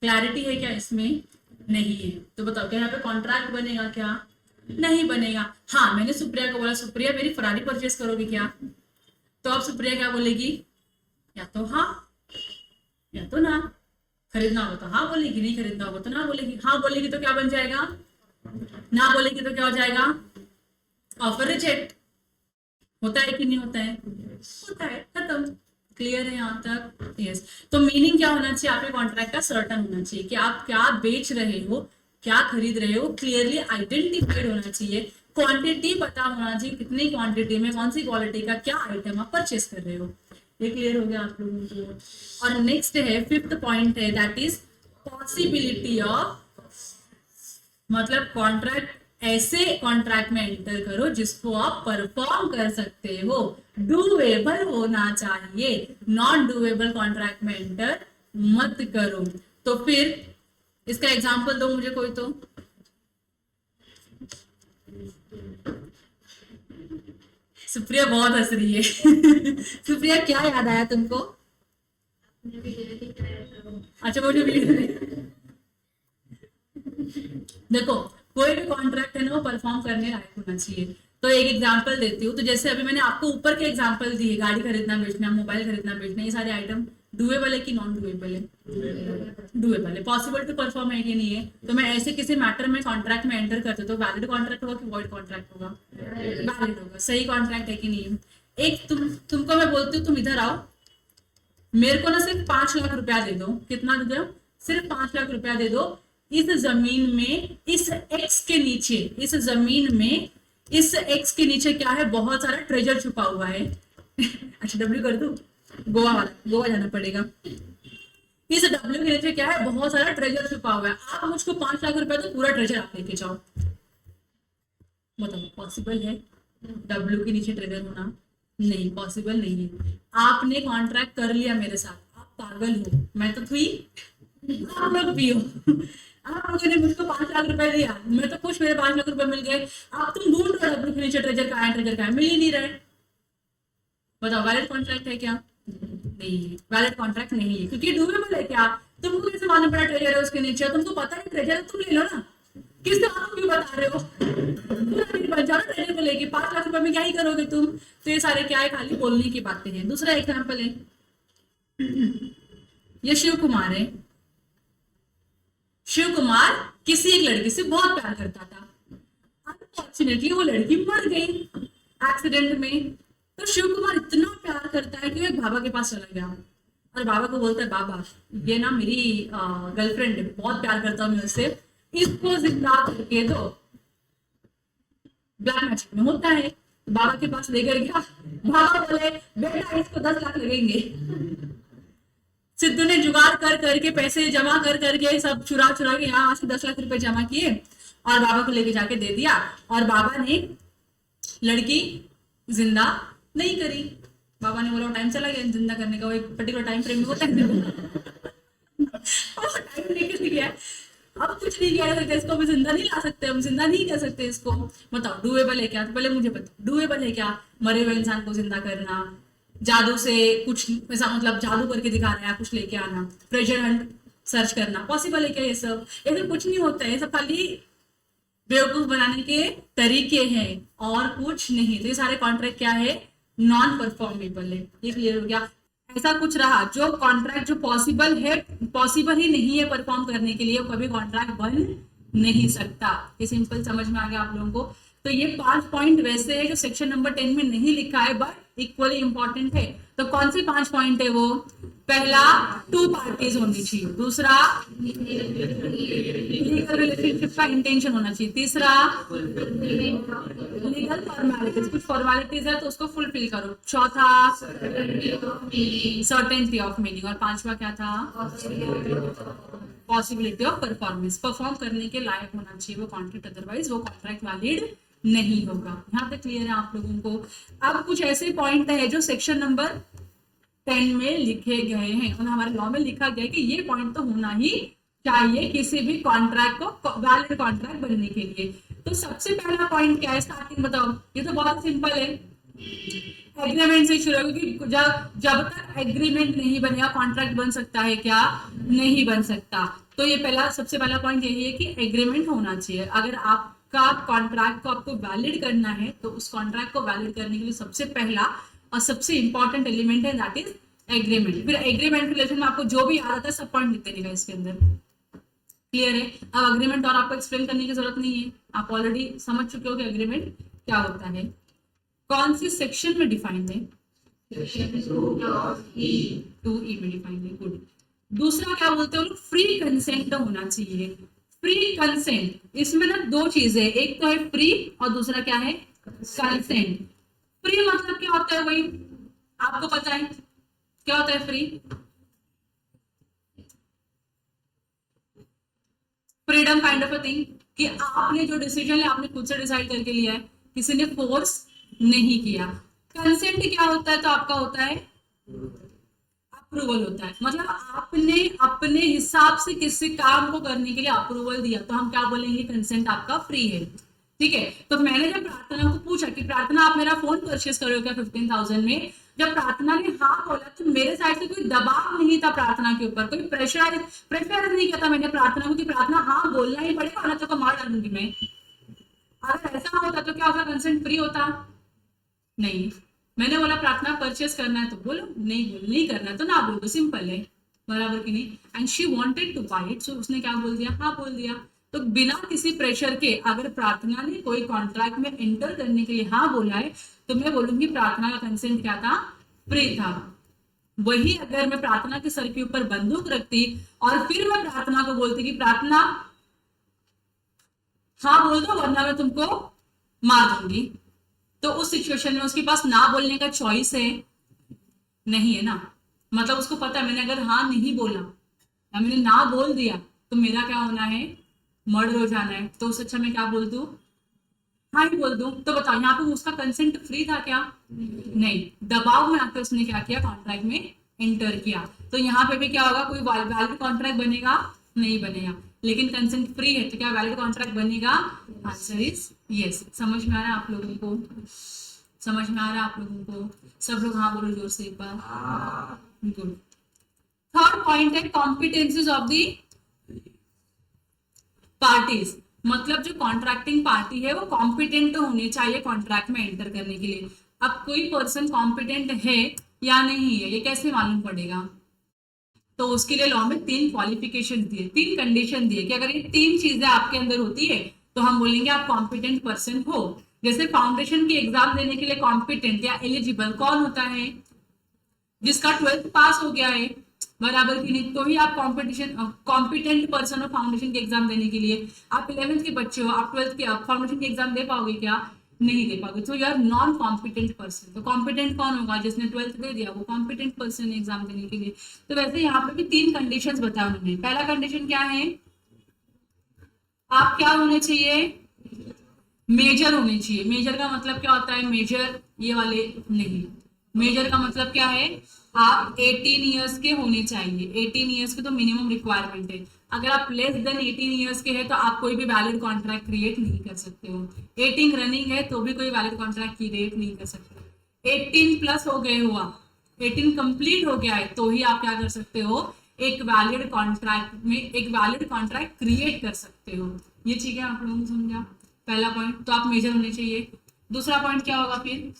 clarity है क्या इसमें, नहीं है। तो बताओ क्या यहाँ पे कॉन्ट्रैक्ट बनेगा क्या, नहीं बनेगा। हाँ मैंने सुप्रिया को बोला सुप्रिया मेरी फरारी परचेस करोगे क्या, तो अब सुप्रिया क्या बोलेगी, या तो हाँ या तो ना। खरीदना होगा तो हाँ बोलेगी, नहीं खरीदना होगा तो ना बोलेगी। हाँ बोलेगी तो क्या बन जाएगा, ना बोलेगी तो क्या हो जाएगा, ऑफर रिजेक्ट। होता है कि नहीं होता है, होता है, खत्म। क्लियर है यहाँ तक, यस। तो मीनिंग क्या होना चाहिए आपके कॉन्ट्रैक्ट का, सर्टन होना चाहिए कि आप क्या बेच रहे हो, क्या खरीद रहे हो, क्लियरली आइडेंटिफाइड होना चाहिए। क्वांटिटी पता होना चाहिए, कितनी क्वांटिटी में कौन सी क्वालिटी का क्या आइटम आप परचेस कर रहे हो। ये क्लियर हो गया आप लोगों को। और नेक्स्ट है 5th पॉइंट है, दैट इज पॉसिबिलिटी ऑफ, मतलब कॉन्ट्रैक्ट ऐसे कॉन्ट्रैक्ट में एंटर करो जिसको आप परफॉर्म कर सकते हो, डूएबल होना चाहिए। नॉन डूएबल कॉन्ट्रैक्ट में एंटर मत करो। तो फिर इसका एग्जांपल दो मुझे कोई तो, सुप्रिया बहुत हंस रही है। सुप्रिया क्या याद आया तुमको? अच्छा वो जो वीडियो, देखो कोई भी कॉन्ट्रैक्ट है ना वो परफॉर्म करने लायक होना चाहिए। तो एक एग्जांपल देती हूँ, तो जैसे अभी मैंने आपको ऊपर के एग्जांपल दिए, गाड़ी खरीदना बेचना, मोबाइल खरीदना बेचना, ये सारे आइटम डुएबल है कि नॉन डुएबल है? डुएबल है। पॉसिबल टू परफॉर्म है कि नहीं है? तो मैं ऐसे किसी मैटर में कॉन्ट्रैक्ट में एंटर करती हूँ तो वैलिड कॉन्ट्रैक्ट होगा कि वॉइड कॉन्ट्रैक्ट होगा? वैलिड होगा। सही कॉन्ट्रैक्ट है कि नहीं है? एक तुमको मैं बोलती हूँ तुम इधर आओ, मेरे को ना सिर्फ 5 लाख रुपया दे दो। कितना दे दो? सिर्फ 5 लाख रुपया दे दो। इस जमीन में, इस एक्स के नीचे, इस जमीन में, इस एक्स के नीचे क्या है? बहुत सारा ट्रेजर छुपा हुआ है। अच्छा डब्ल्यू कर दो, गोवा वाला, गोवा जाना पड़ेगा। इस डब्ल्यू के नीचे क्या है? बहुत सारा ट्रेजर छुपा हुआ है। आप मुझको 5 लाख रुपया तो पूरा ट्रेजर आप लेके जाओ। बताओ पॉसिबल है डब्ल्यू के नीचे ट्रेजर होना? नहीं, पॉसिबल नहीं है। आपने कॉन्ट्रैक्ट कर लिया मेरे साथ, आप पागल हो, मैं तो थी, आप लोग भी हो। आप लोगों ने मुझको 5 लाख रुपए दिया, मैं तो खुश, मेरे 5 लाख रुपए मिल गए। अब तुम ढूंढ रहे हो डब्ल्यू के नीचे ट्रेजर कहाँ है, ट्रेजर कहाँ है, मिल ही नहीं रहे। बताओ वैलिड कॉन्ट्रैक्ट है क्या? नहीं है, वैलिड कॉन्ट्रैक्ट नहीं है, क्योंकि डूबेबल है। क्या तुमको कैसे मालूम पड़ा ट्रेजर है उसके नीचे? तुमको पता है ट्रेजर है, तुम ले लो ना। किससे आप क्यों बता रहे हो? बन जाओ ट्रेजर को लेके, 5 लाख रुपए में क्या ही करोगे तुम? तो ये सारे क्या है? खाली बोलने की बातें हैं। दूसरा एग्जाम्पल है, ये शिव कुमार है। शिव कुमार किसी एक लड़की से बहुत प्यार करता था। अनफॉर्चुनेटली वो लड़की मर गई एक्सीडेंट में। तो शिव कुमार इतना प्यार करता है कि वो एक बाबा के पास चला गया और बाबा को बोलता है, बाबा ये ना मेरी गर्लफ्रेंड है, बहुत प्यार करता हूँ मैं उससे, इसको जिंदा करके दो। ब्लैक मैजिक में होता है। तो बाबा के पास लेकर गया, बाबा बोले बेटा इसको 10 लाख लगेंगे। सिद्धू ने जुगाड़ कर करके, पैसे जमा कर करके, सब चुरा चुरा के यहाँ से 10 लाख रुपए जमा किए और बाबा को लेके जाके दे दिया। और बाबा ने लड़की जिंदा नहीं करी। बाबा ने बोला टाइम चला गया जिंदा करने का, वो एक पर्टिकुलर टाइम फ्रेम में होता है। टाइम निकल गया, अब कुछ नहीं किया जा सकता, इसको भी जिंदा नहीं ला सकते, हम जिंदा नहीं कर सकते इसको। बताओ डुएबल है क्या? तो पहले मुझे बताओ डुएबल है क्या? मरे हुए इंसान को जिंदा करना, जादू से कुछ ऐसा, मतलब जादू करके दिखाना या कुछ लेके आना, ट्रेजर हंट सर्च करना, पॉसिबल है क्या? ये सब ऐसा कुछ नहीं होता है, ये सब खाली बेवकूफ बनाने के तरीके हैं और कुछ नहीं। तो ये सारे कॉन्ट्रैक्ट क्या है? नॉन परफॉर्मेबल है। ये क्लियर हो गया? ऐसा कुछ रहा जो कॉन्ट्रैक्ट जो पॉसिबल है, पॉसिबल ही नहीं है परफॉर्म करने के लिए, वो कभी कॉन्ट्रैक्ट बन नहीं सकता। ये सिंपल समझ में आ गया आप लोगों को? तो ये 5 पॉइंट वैसे है जो सेक्शन नंबर 10 में नहीं लिखा है, बट इक्वली इंपॉर्टेंट है। तो कौन से 5 पॉइंट है वो? पहला, 2 पार्टीज होनी चाहिए। दूसरा, लीगल रिलेशनशिप का इंटेंशन होना चाहिए। तीसरा, लीगल फॉर्मेलिटीज, कुछ फॉर्मेलिटीज है तो उसको फुलफिल करो। चौथा, सर्टेनिटी ऑफ मीनिंग। और 5वां क्या था? Possibility of performance. परफॉर्म करने के लायक होना चाहिए वो कॉन्ट्रैक्ट, अदरवाइज वो कॉन्ट्रैक्ट वैलिड नहीं होगा। यहाँ तक क्लियर है आप लोगों को? अब कुछ ऐसे पॉइंट है जो सेक्शन नंबर 10 में लिखे गए हैं और हमारे लॉ में लिखा गया है कि ये पॉइंट तो होना ही चाहिए किसी भी कॉन्ट्रैक्ट को वैलिड कॉन्ट्रैक्ट बनने के लिए। तो सबसे पहला पॉइंट क्या है? स्टार्टिंग बताओ। ये तो बहुत सिंपल है, एग्रीमेंट से शुरू, क्योंकि जब तक एग्रीमेंट नहीं बनेगा कॉन्ट्रैक्ट बन सकता है क्या? नहीं बन सकता। तो ये सबसे पहला पॉइंट यही है कि एग्रीमेंट होना चाहिए। अगर आपका कॉन्ट्रैक्ट को आपको वैलिड करना है तो उस कॉन्ट्रैक्ट को वैलिड करने के लिए सबसे पहला और सबसे इंपॉर्टेंट एलिमेंट है, दैट इज एग्रीमेंट। फिर एग्रीमेंट रिलेशन में आपको जो भी याद आता है सब पॉइंट लिखते रहेगा इसके अंदर। क्लियर है? अब एग्रीमेंट और आपको एक्सप्लेन करने की जरूरत नहीं है, आप ऑलरेडी समझ चुके हो कि एग्रीमेंट क्या होता है। कौन सी सेक्शन में डिफाइंड है? 2E में डिफाइंड है। गुड। दूसरा क्या बोलते हैं? फ्री कंसेंट होना चाहिए। फ्री कंसेंट, इसमें ना 2 चीजें, एक तो है फ्री और दूसरा क्या है? कंसेंट। फ्री मतलब क्या होता है? वही आपको पता है क्या होता है free? Freedom kind of a thing, कि आपने जो डिसीजन लिया आपने खुद से डिसाइड करके लिया है, किसी ने फोर्स नहीं किया। कंसेंट क्या होता है? तो आपका होता है अप्रूवल होता है, मतलब आपने अपने हिसाब से किसी काम को करने के लिए अप्रूवल दिया तो हम क्या बोलेंगे? कंसेंट आपका फ्री है। ठीक है। तो मैंने जब प्रार्थना को पूछा कि प्रार्थना आप मेरा फोन परचेस करोगे क्या 15,000 में, जब प्रार्थना ने हाँ बोला तो मेरे साइड से कोई दबाव नहीं था प्रार्थना के ऊपर, कोई प्रेशर नहीं किया था मैंने प्रार्थना को कि प्रार्थना हाँ बोलना ही पड़ेगा वरना तो मार डालूंगी मैं। अगर ऐसा होता तो क्या होता, कंसेंट फ्री होता? नहीं। मैंने बोला प्रार्थना परचेस करना है तो बोलो, नहीं करना है तो ना बोलो, सिंपल है, बराबर कि नहीं। And she wanted to buy it, so उसने क्या बोल दिया, हाँ बोल दिया। तो बिना किसी प्रेशर के अगर प्रार्थना ने कोई कॉन्ट्रैक्ट में एंटर करने के लिए हाँ बोला है तो मैं बोलूंगी प्रार्थना का कंसेंट क्या था, फ्री था। वही अगर मैं प्रार्थना के सर के ऊपर बंदूक रखती और फिर मैं प्रार्थना को बोलती कि प्रार्थना हाँ बोल दो वरना मैं तुमको मार दूंगी, तो उस सिचुएशन में उसके पास ना बोलने का चॉइस है? नहीं है ना। मतलब उसको पता है मैंने अगर हाँ नहीं बोला या मैंने ना बोल दिया तो मेरा क्या होना है, मर्डर हो जाना है। तो उससे अच्छा मैं क्या बोल दूं, हाँ ही बोल दूं। तो बताओ यहाँ पे उसका कंसेंट फ्री था क्या? नहीं, दबाव में आकर उसने क्या किया, कॉन्ट्रैक्ट में एंटर किया। तो यहाँ पे भी क्या होगा, कोई वैलिड कॉन्ट्रैक्ट बनेगा? नहीं बनेगा। लेकिन कंसेंट फ्री है तो क्या वैलिड कॉन्ट्रैक्ट बनेगा? Answer is yes. समझ में आ रहा है आप लोगों को? समझ में आ रहा है आप लोगों को? सब लोग हाँ बोलो जोर से एक बार। गुड। थर्ड पॉइंट है कॉम्पिटेंसीज ऑफ द पार्टीज। मतलब जो कॉन्ट्रैक्टिंग पार्टी है वो कॉम्पिटेंट होने चाहिए कॉन्ट्रैक्ट में एंटर करने के लिए। अब कोई पर्सन कॉम्पिटेंट है या नहीं है ये कैसे मालूम पड़ेगा? तो उसके लिए लॉ में 3 क्वालिफिकेशन दिए, 3 कंडीशन दिए कि अगर ये 3 चीजें आपके अंदर होती है तो हम बोलेंगे आप कॉम्पिटेंट पर्सन हो। जैसे फाउंडेशन की एग्जाम देने के लिए कॉम्पिटेंट या एलिजिबल कौन होता है? जिसका 12th पास हो गया है, बराबर की नहीं, तो ही आप कॉम्पिटेंट पर्सन हो फाउंडेशन की एग्जाम देने के लिए। आप 11th के बच्चे हो, आप 12th के फाउंडेशन की एग्जाम दे पाओगे क्या? नहीं दे पाओगे, तो you are non competent person. तो कॉम्पिटेंट कौन होगा? जिसने 12th दे दिया वो कॉम्पिटेंट पर्सन है एग्जाम देने के लिए। तो वैसे यहाँ पे भी 3 कंडीशंस बताया उन्होंने। पहला कंडीशन क्या है, आप क्या होने चाहिए, मेजर होने चाहिए। मेजर का मतलब क्या होता है, मेजर ये वाले नहीं, मेजर का मतलब क्या है, आप 18 ईयर्स के होने चाहिए। 18 ईयर्स के तो मिनिमम रिक्वायरमेंट है। अगर आप लेस देन 18 ईयर्स के हैं तो आप कोई भी वैलिड कॉन्ट्रैक्ट क्रिएट नहीं कर सकते हो। 18 रनिंग है तो भी कोई वैलिड कॉन्ट्रैक्ट क्रिएट नहीं कर सकते। 18 प्लस हो गए हो आप, 18 कंप्लीट हो गया है तो ही आप क्या कर सकते हो, एक वैलिड कॉन्ट्रैक्ट में एक वैलिड कॉन्ट्रैक्ट क्रिएट कर सकते हो। ये चीजें आप लोगों को समझा? पहला पॉइंट तो आप मेजर होने चाहिए। दूसरा पॉइंट क्या होगा फिर,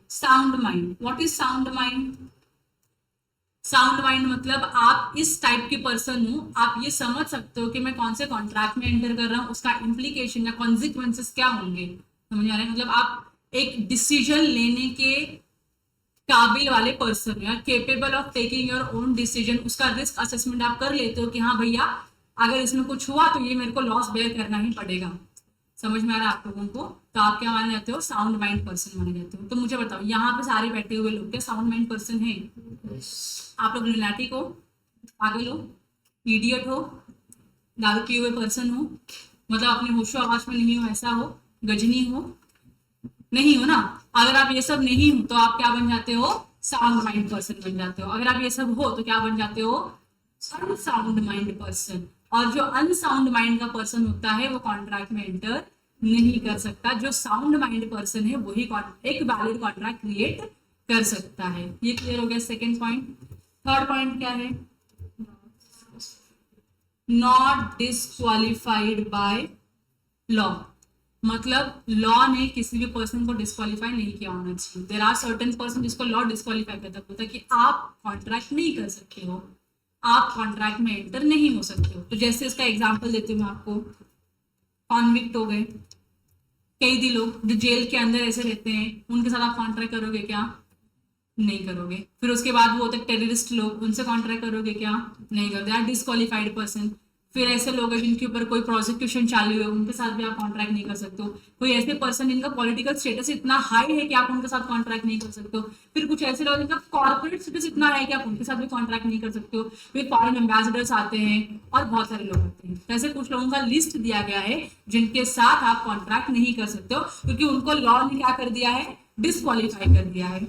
sound mind. What is sound mind? Sound mind मतलब आप इस टाइप के पर्सन हो, आप ये समझ सकते हो कि मैं कौन से कॉन्ट्रैक्ट में एंटर कर रहा हूँ, उसका इम्प्लीकेशन या कॉन्सिक्वेंसेस क्या होंगे। समझ आ रहा है? मतलब आप एक डिसीजन लेने के काबिल वाले पर्सन या capable of taking your own decision. उसका रिस्क असेसमेंट आप कर लेते हो कि हाँ भैया अगर इसमें कुछ हुआ तो ये मेरे को लॉस बेयर करना ही पड़ेगा। समझ में आ रहा है आप लोगों को? तो आप क्या माने जाते हो, साउंड माइंड पर्सन माने जाते हो। तो मुझे बताओ यहाँ पे सारे बैठे हुए लोग क्या साउंड माइंड पर्सन है? आप लोग लुनाटिक हो, पागल हो, इडियट हो, दारू पिए हुए पर्सन हो, मतलब अपने होशो आवाज में नहीं हो, ऐसा हो, गजनी हो, नहीं हो ना? अगर आप ये सब नहीं हो तो आप क्या बन जाते हो, साउंड माइंड पर्सन बन जाते हो। अगर आप ये सब हो तो क्या बन जाते हो, अनसाउंड माइंड पर्सन। और जो अनसाउंड माइंड का पर्सन होता है वो कॉन्ट्रैक्ट में एंटर नहीं कर सकता। जो साउंड माइंड पर्सन है वही एक वैलिड कॉन्ट्रैक्ट क्रिएट कर सकता है। ये क्लियर हो गया सेकंड पॉइंट। थर्ड पॉइंट क्या है, नॉट डिस्क्वालिफाइड बाय लॉ। मतलब लॉ ने किसी भी पर्सन को डिस्क्वालीफाई नहीं किया होना चाहिए। देयर आर सर्टेन पर्सन जिसको लॉ डिस्क्वालीफाई करता होता है कि आप कॉन्ट्रैक्ट नहीं कर सकते हो, आप कॉन्ट्रैक्ट में एंटर नहीं हो सकते हो। तो जैसे इसका एग्जांपल देती हूँ मैं आपको, कॉन्विक्ट हो गए कैदी लोग जो जेल के अंदर ऐसे रहते हैं, उनके साथ आप कॉन्ट्रैक्ट करोगे क्या? नहीं करोगे। फिर उसके बाद वो होते टेररिस्ट लोग, उनसे कॉन्ट्रैक्ट करोगे क्या? नहीं करोगे, दे आर डिस्क्वालीफाइड पर्सन। फिर ऐसे लोग हैं जिनके ऊपर कोई प्रोसिक्यूशन चालू है, उनके साथ भी आप कॉन्ट्रैक्ट नहीं कर सकते हो। कोई ऐसे पर्सन जिनका पॉलिटिकल स्टेटस इतना हाई है कि आप उनके साथ कॉन्ट्रैक्ट नहीं कर सकते हो। फिर कुछ ऐसे लोग जिनका कॉर्पोरेट स्टेटस इतना है कि आप उनके साथ भी कॉन्ट्रैक्ट नहीं कर सकते हो। फिर फॉरेन एम्बेसडर्स आते हैं और बहुत सारे लोग आते हैं। ऐसे कुछ लोगों का लिस्ट दिया गया है जिनके साथ आप कॉन्ट्रैक्ट नहीं कर सकते हो क्योंकि उनको लॉ ने क्या कर दिया है, डिस्क्वालीफाई कर दिया है।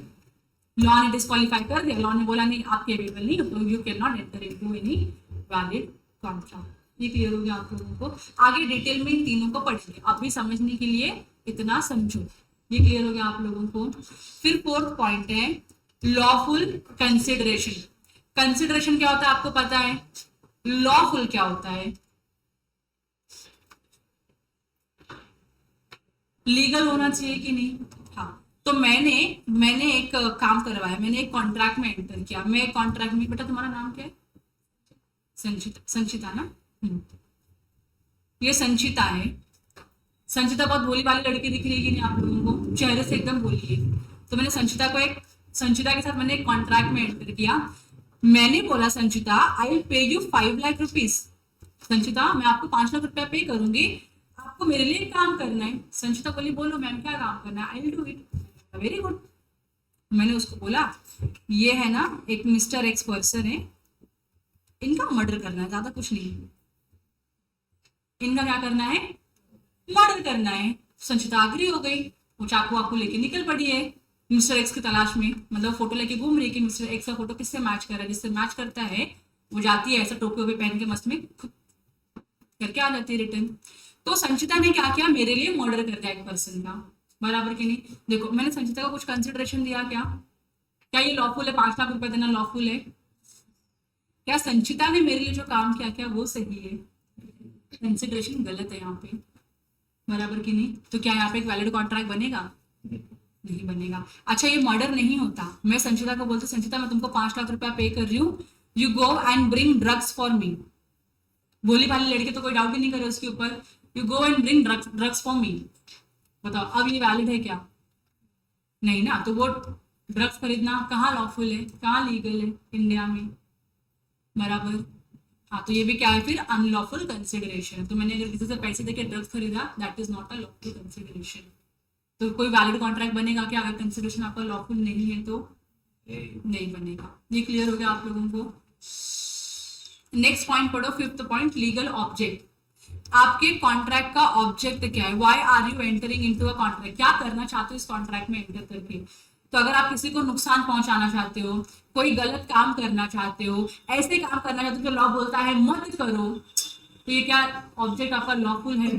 लॉ ने डिस्क्वालीफाई कर दिया, लॉ ने बोला नहीं आप केपेबल नहीं हो, तो you can not enter into any valid contract. ये क्लियर हो गया आप लोगों को। आगे डिटेल में इन तीनों को पढ़िए, अभी समझने के लिए इतना समझो। ये क्लियर हो गया आप लोगों को। फिर फोर्थ पॉइंट है लॉफुल कंसिडरेशन। कंसिडरेशन क्या होता है आपको पता है, लॉफुल क्या होता है, लीगल होना चाहिए कि नहीं। हाँ, तो मैंने एक काम करवाया, मैंने एक कॉन्ट्रैक्ट में एंटर किया। मैं एक कॉन्ट्रैक्ट में, बेटा तुम्हारा नाम क्या है? संचिता, संचिता ना। ये संचिता है। संचिता बहुत भोली वाली लड़की दिख रही है कि नहीं आप लोगों को, चेहरे से एकदम भोली है। तो मैंने संचिता के साथ मैंने एक कॉन्ट्रैक्ट में एंटर किया। मैंने बोला Sanchita I will pay you 5 lakh rupees. Sanchita मैं आपको 5 लाख रुपया पे करूंगी, आपको मेरे लिए काम करना है। संचिता बोली बोलो मैम क्या काम करना है, I will do it. Very good. मैंने उसको बोला ये है ना एक मिस्टर एक्स पर्सन है, इनका मर्डर करना है, ज्यादा कुछ नहीं। इनका क्या करना है, मर्डर करना है। संचिता आग्री हो गई, वो चाकू वाकू लेके निकल पड़ी है मिस्टर एक्स की तलाश में, मतलब फोटो लेके घूम रही है कि मिस्टर एक्स का फोटो किससे मैच कर रहा है। जिससे मैच करता है वो जाती है ऐसा टोपी वोपी पहन के मस्त में करके आ जाती है रिटर्न। तो संचिता ने क्या किया, मेरे लिए मर्डर कर दिया एक पर्सन का, बराबर कि नहीं। देखो मैंने संचिता को कुछ कंसिडरेशन दिया क्या, क्या ये लॉफुल है? 5 लाख रुपए देना लॉफुल है क्या? संचिता ने मेरे लिए जो काम किया क्या वो सही है? कंसिडरेशन गलत है यहाँ पे, बराबर कि नहीं। तो क्या यहाँ पे एक वैलिड कॉन्ट्रैक्ट बनेगा? नहीं बनेगा। अच्छा ये मर्डर नहीं होता, मैं संचिता को बोलती संचिता मैं तुमको 5 लाख रुपया पे कर रही हूँ, you go and bring drugs for me. भोली भाली लड़की तो कोई डाउट ही नहीं करे उसके ऊपर, you go and bring drugs for me. बताओ अब ये वैलिड है क्या? नहीं ना। तो वो ड्रग्स खरीदना कहाँ लॉफुल है, कहाँ लीगल है? इंडिया में, बराबर। हाँ तो ये भी क्या है फिर, अनलॉफुल कंसिडरेशन। तो मैंने अगर किसी से पैसे देके ड्रग्स खरीदा, that is not a lawful consideration. तो कोई वैलिड कॉन्ट्रैक्ट बनेगा क्या अगर कंसिडरेशन आपका लॉफुल नहीं है? तो नहीं बनेगा। ये क्लियर हो गया आप लोगों को। नेक्स्ट पॉइंट पढ़ो, फिफ्थ पॉइंट लीगल ऑब्जेक्ट। आपके कॉन्ट्रैक्ट का ऑब्जेक्ट क्या है? Why are you entering into a contract? क्या करना चाहते हो इस कॉन्ट्रैक्ट में एंटर करके? तो अगर आप किसी को नुकसान पहुंचाना चाहते हो, कोई गलत काम करना चाहते हो, ऐसे काम करना चाहते हो जो लॉ बोलता है मत करो, तो ये क्या ऑब्जेक्ट आपका लॉफुल है?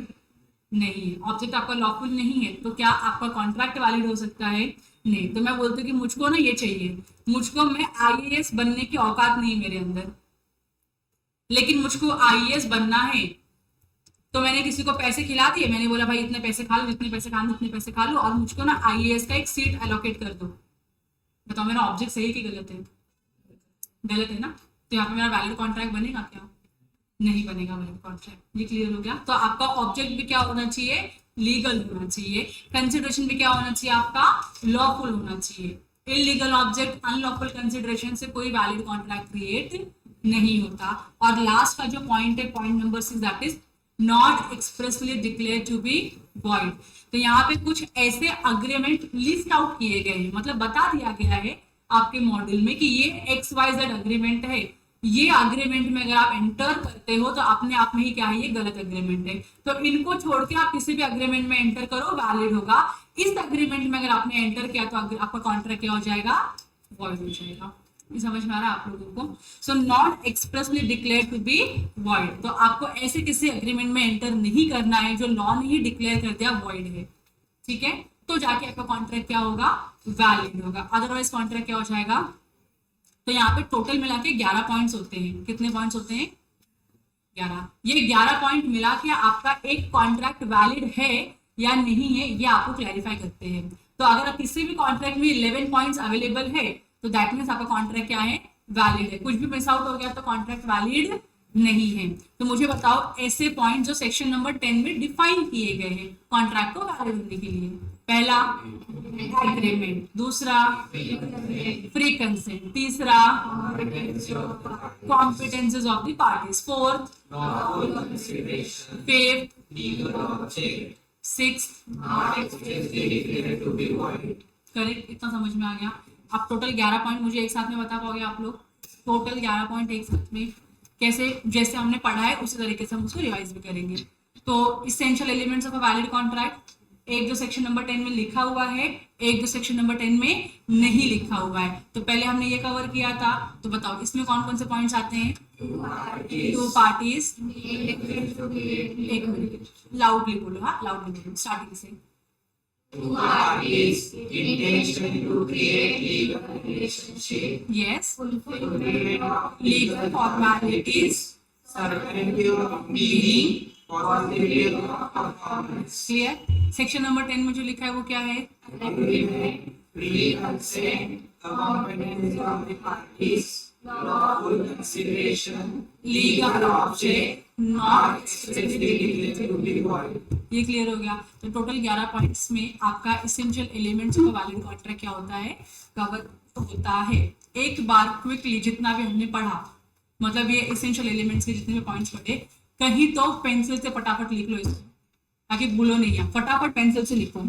नहीं है। ऑब्जेक्ट आपका लॉफुल नहीं है तो क्या आपका कॉन्ट्रैक्ट वैलिड हो सकता है? नहीं। तो मैं बोलती हूँ कि मुझको ना ये चाहिए, मुझको मैं आईएएस बनने की औकात नहीं है मेरे अंदर, लेकिन मुझको आईएएस बनना है। तो मैंने किसी को पैसे खिला दिए, मैंने बोला भाई इतने पैसे खा लो, जितने पैसे खा लो उतने पैसे खा लो, और मुझको ना आईएएस का एक सीट एलोकेट कर दो। बताओ मेरा ऑब्जेक्ट सही है कि गलत है? गलत है ना। तो यहाँ पे मेरा वैलिड कॉन्ट्रैक्ट बनेगा क्या? नहीं बनेगा वैलिड कॉन्ट्रैक्ट। ये क्लियर हो गया। तो आपका ऑब्जेक्ट भी क्या होना चाहिए? लीगल होना चाहिए। कंसिडरेशन भी क्या होना चाहिए? आपका लॉफुल होना चाहिए। इलीगल ऑब्जेक्ट, अनलॉफुल कंसिडरेशन से कोई वैलिड कॉन्ट्रैक्ट क्रिएट नहीं होता। और लास्ट का जो पॉइंट है, point number 6, that is not expressly declare to be void. तो यहाँ पे कुछ ऐसे अग्रीमेंट लिस्ट आउट किए गए हैं, मतलब बता दिया गया है आपके मॉड्यूल में कि ये XYZ अग्रीमेंट है। ये अग्रीमेंट में अगर आप एंटर करते हो तो अपने आप में ही क्या है, ये गलत अग्रीमेंट है। तो इनको छोड़ के आप किसी भी अग्रीमेंट में एंटर करो, वैलिड होगा। इस अग्रीमेंट में अगर आपने एंटर किया तो आपका कॉन्ट्रैक्ट क्या हो जाएगा? वॉइड हो जाएगा। ये समझ में आ रहा है आप लोगों को? So not expressly declare to be void. तो आपको ऐसे किसी एग्रीमेंट में एंटर नहीं करना है जो लॉ ने ही डिक्लेयर कर दिया वॉइड है, ठीक है? तो जाके आपका कॉन्ट्रैक्ट क्या होगा? वैलिड होगा। अदरवाइज कॉन्ट्रैक्ट क्या हो जाएगा? तो यहाँ पे टोटल मिला के 11 पॉइंट्स होते हैं। कितने पॉइंट्स होते हैं? 11। ये 11 पॉइंट मिला के आपका एक कॉन्ट्रैक्ट वैलिड है या नहीं है, ये आपको क्लैरिफाई करते हैं। तो अगर किसी भी कॉन्ट्रैक्ट में 11 पॉइंट्स अवेलेबल है तो दैट मीन्स आपका कॉन्ट्रैक्ट क्या है? वैलिड है। कुछ भी मिस आउट हो गया तो कॉन्ट्रैक्ट वैलिड नहीं है। तो मुझे बताओ ऐसे पॉइंट जो सेक्शन नंबर 10 में डिफाइन किए गए हैं कॉन्ट्रैक्ट को वैलिड होने के लिए। पहला एग्रीमेंट, दूसरा फ्री कंसेंट, तीसरा competences of the parties, fourth fifth, sixth, correct. इतना समझ में आ गया? अब टोटल 11 पॉइंट मुझे एक साथ में बता पाओगे आप लोग? टोटल 11 पॉइंट एक साथ में कैसे? जैसे हमने पढ़ा है उसी तरीके से हम उसको रिवाइज भी करेंगे। तो essential elements of a valid contract, एक जो सेक्शन नंबर 10 में लिखा हुआ है, एक जो सेक्शन नंबर 10 में नहीं लिखा हुआ है। तो पहले हमने ये कवर किया था, तो बताओ इसमें कौन कौन से पॉइंट्स आते हैं? टू पार्टीज, एक मिनट लाउडली बोलो, हाँ लाउडली बोलो स्टार्टिंग से। Two parties intention to create legal relationship, Yes, fulfillment of legal formalities, certainty of meaning, possibility of performance, clear? Section number 10 में जो लिखा है वो क्या है? agreement, free consent, the competence of the parties, lawful consideration, legal object, not excessively related to the void. ये clear हो गया। तो टोटल 11 पॉइंट्स में आपका एसेंशियल एलिमेंट्स का वैलिड कॉन्ट्रैक्ट क्या होता है? कवर होता है। एक बार क्विकली जितना भी हमने पढ़ा, मतलब ये एसेंशियल एलिमेंट्स के जितने भी पॉइंट्स पढ़े, कहीं तो पेंसिल से फटाफट लिख लो इसको, ताकि भूलो नहीं है, फटाफट पेंसिल से लिखो।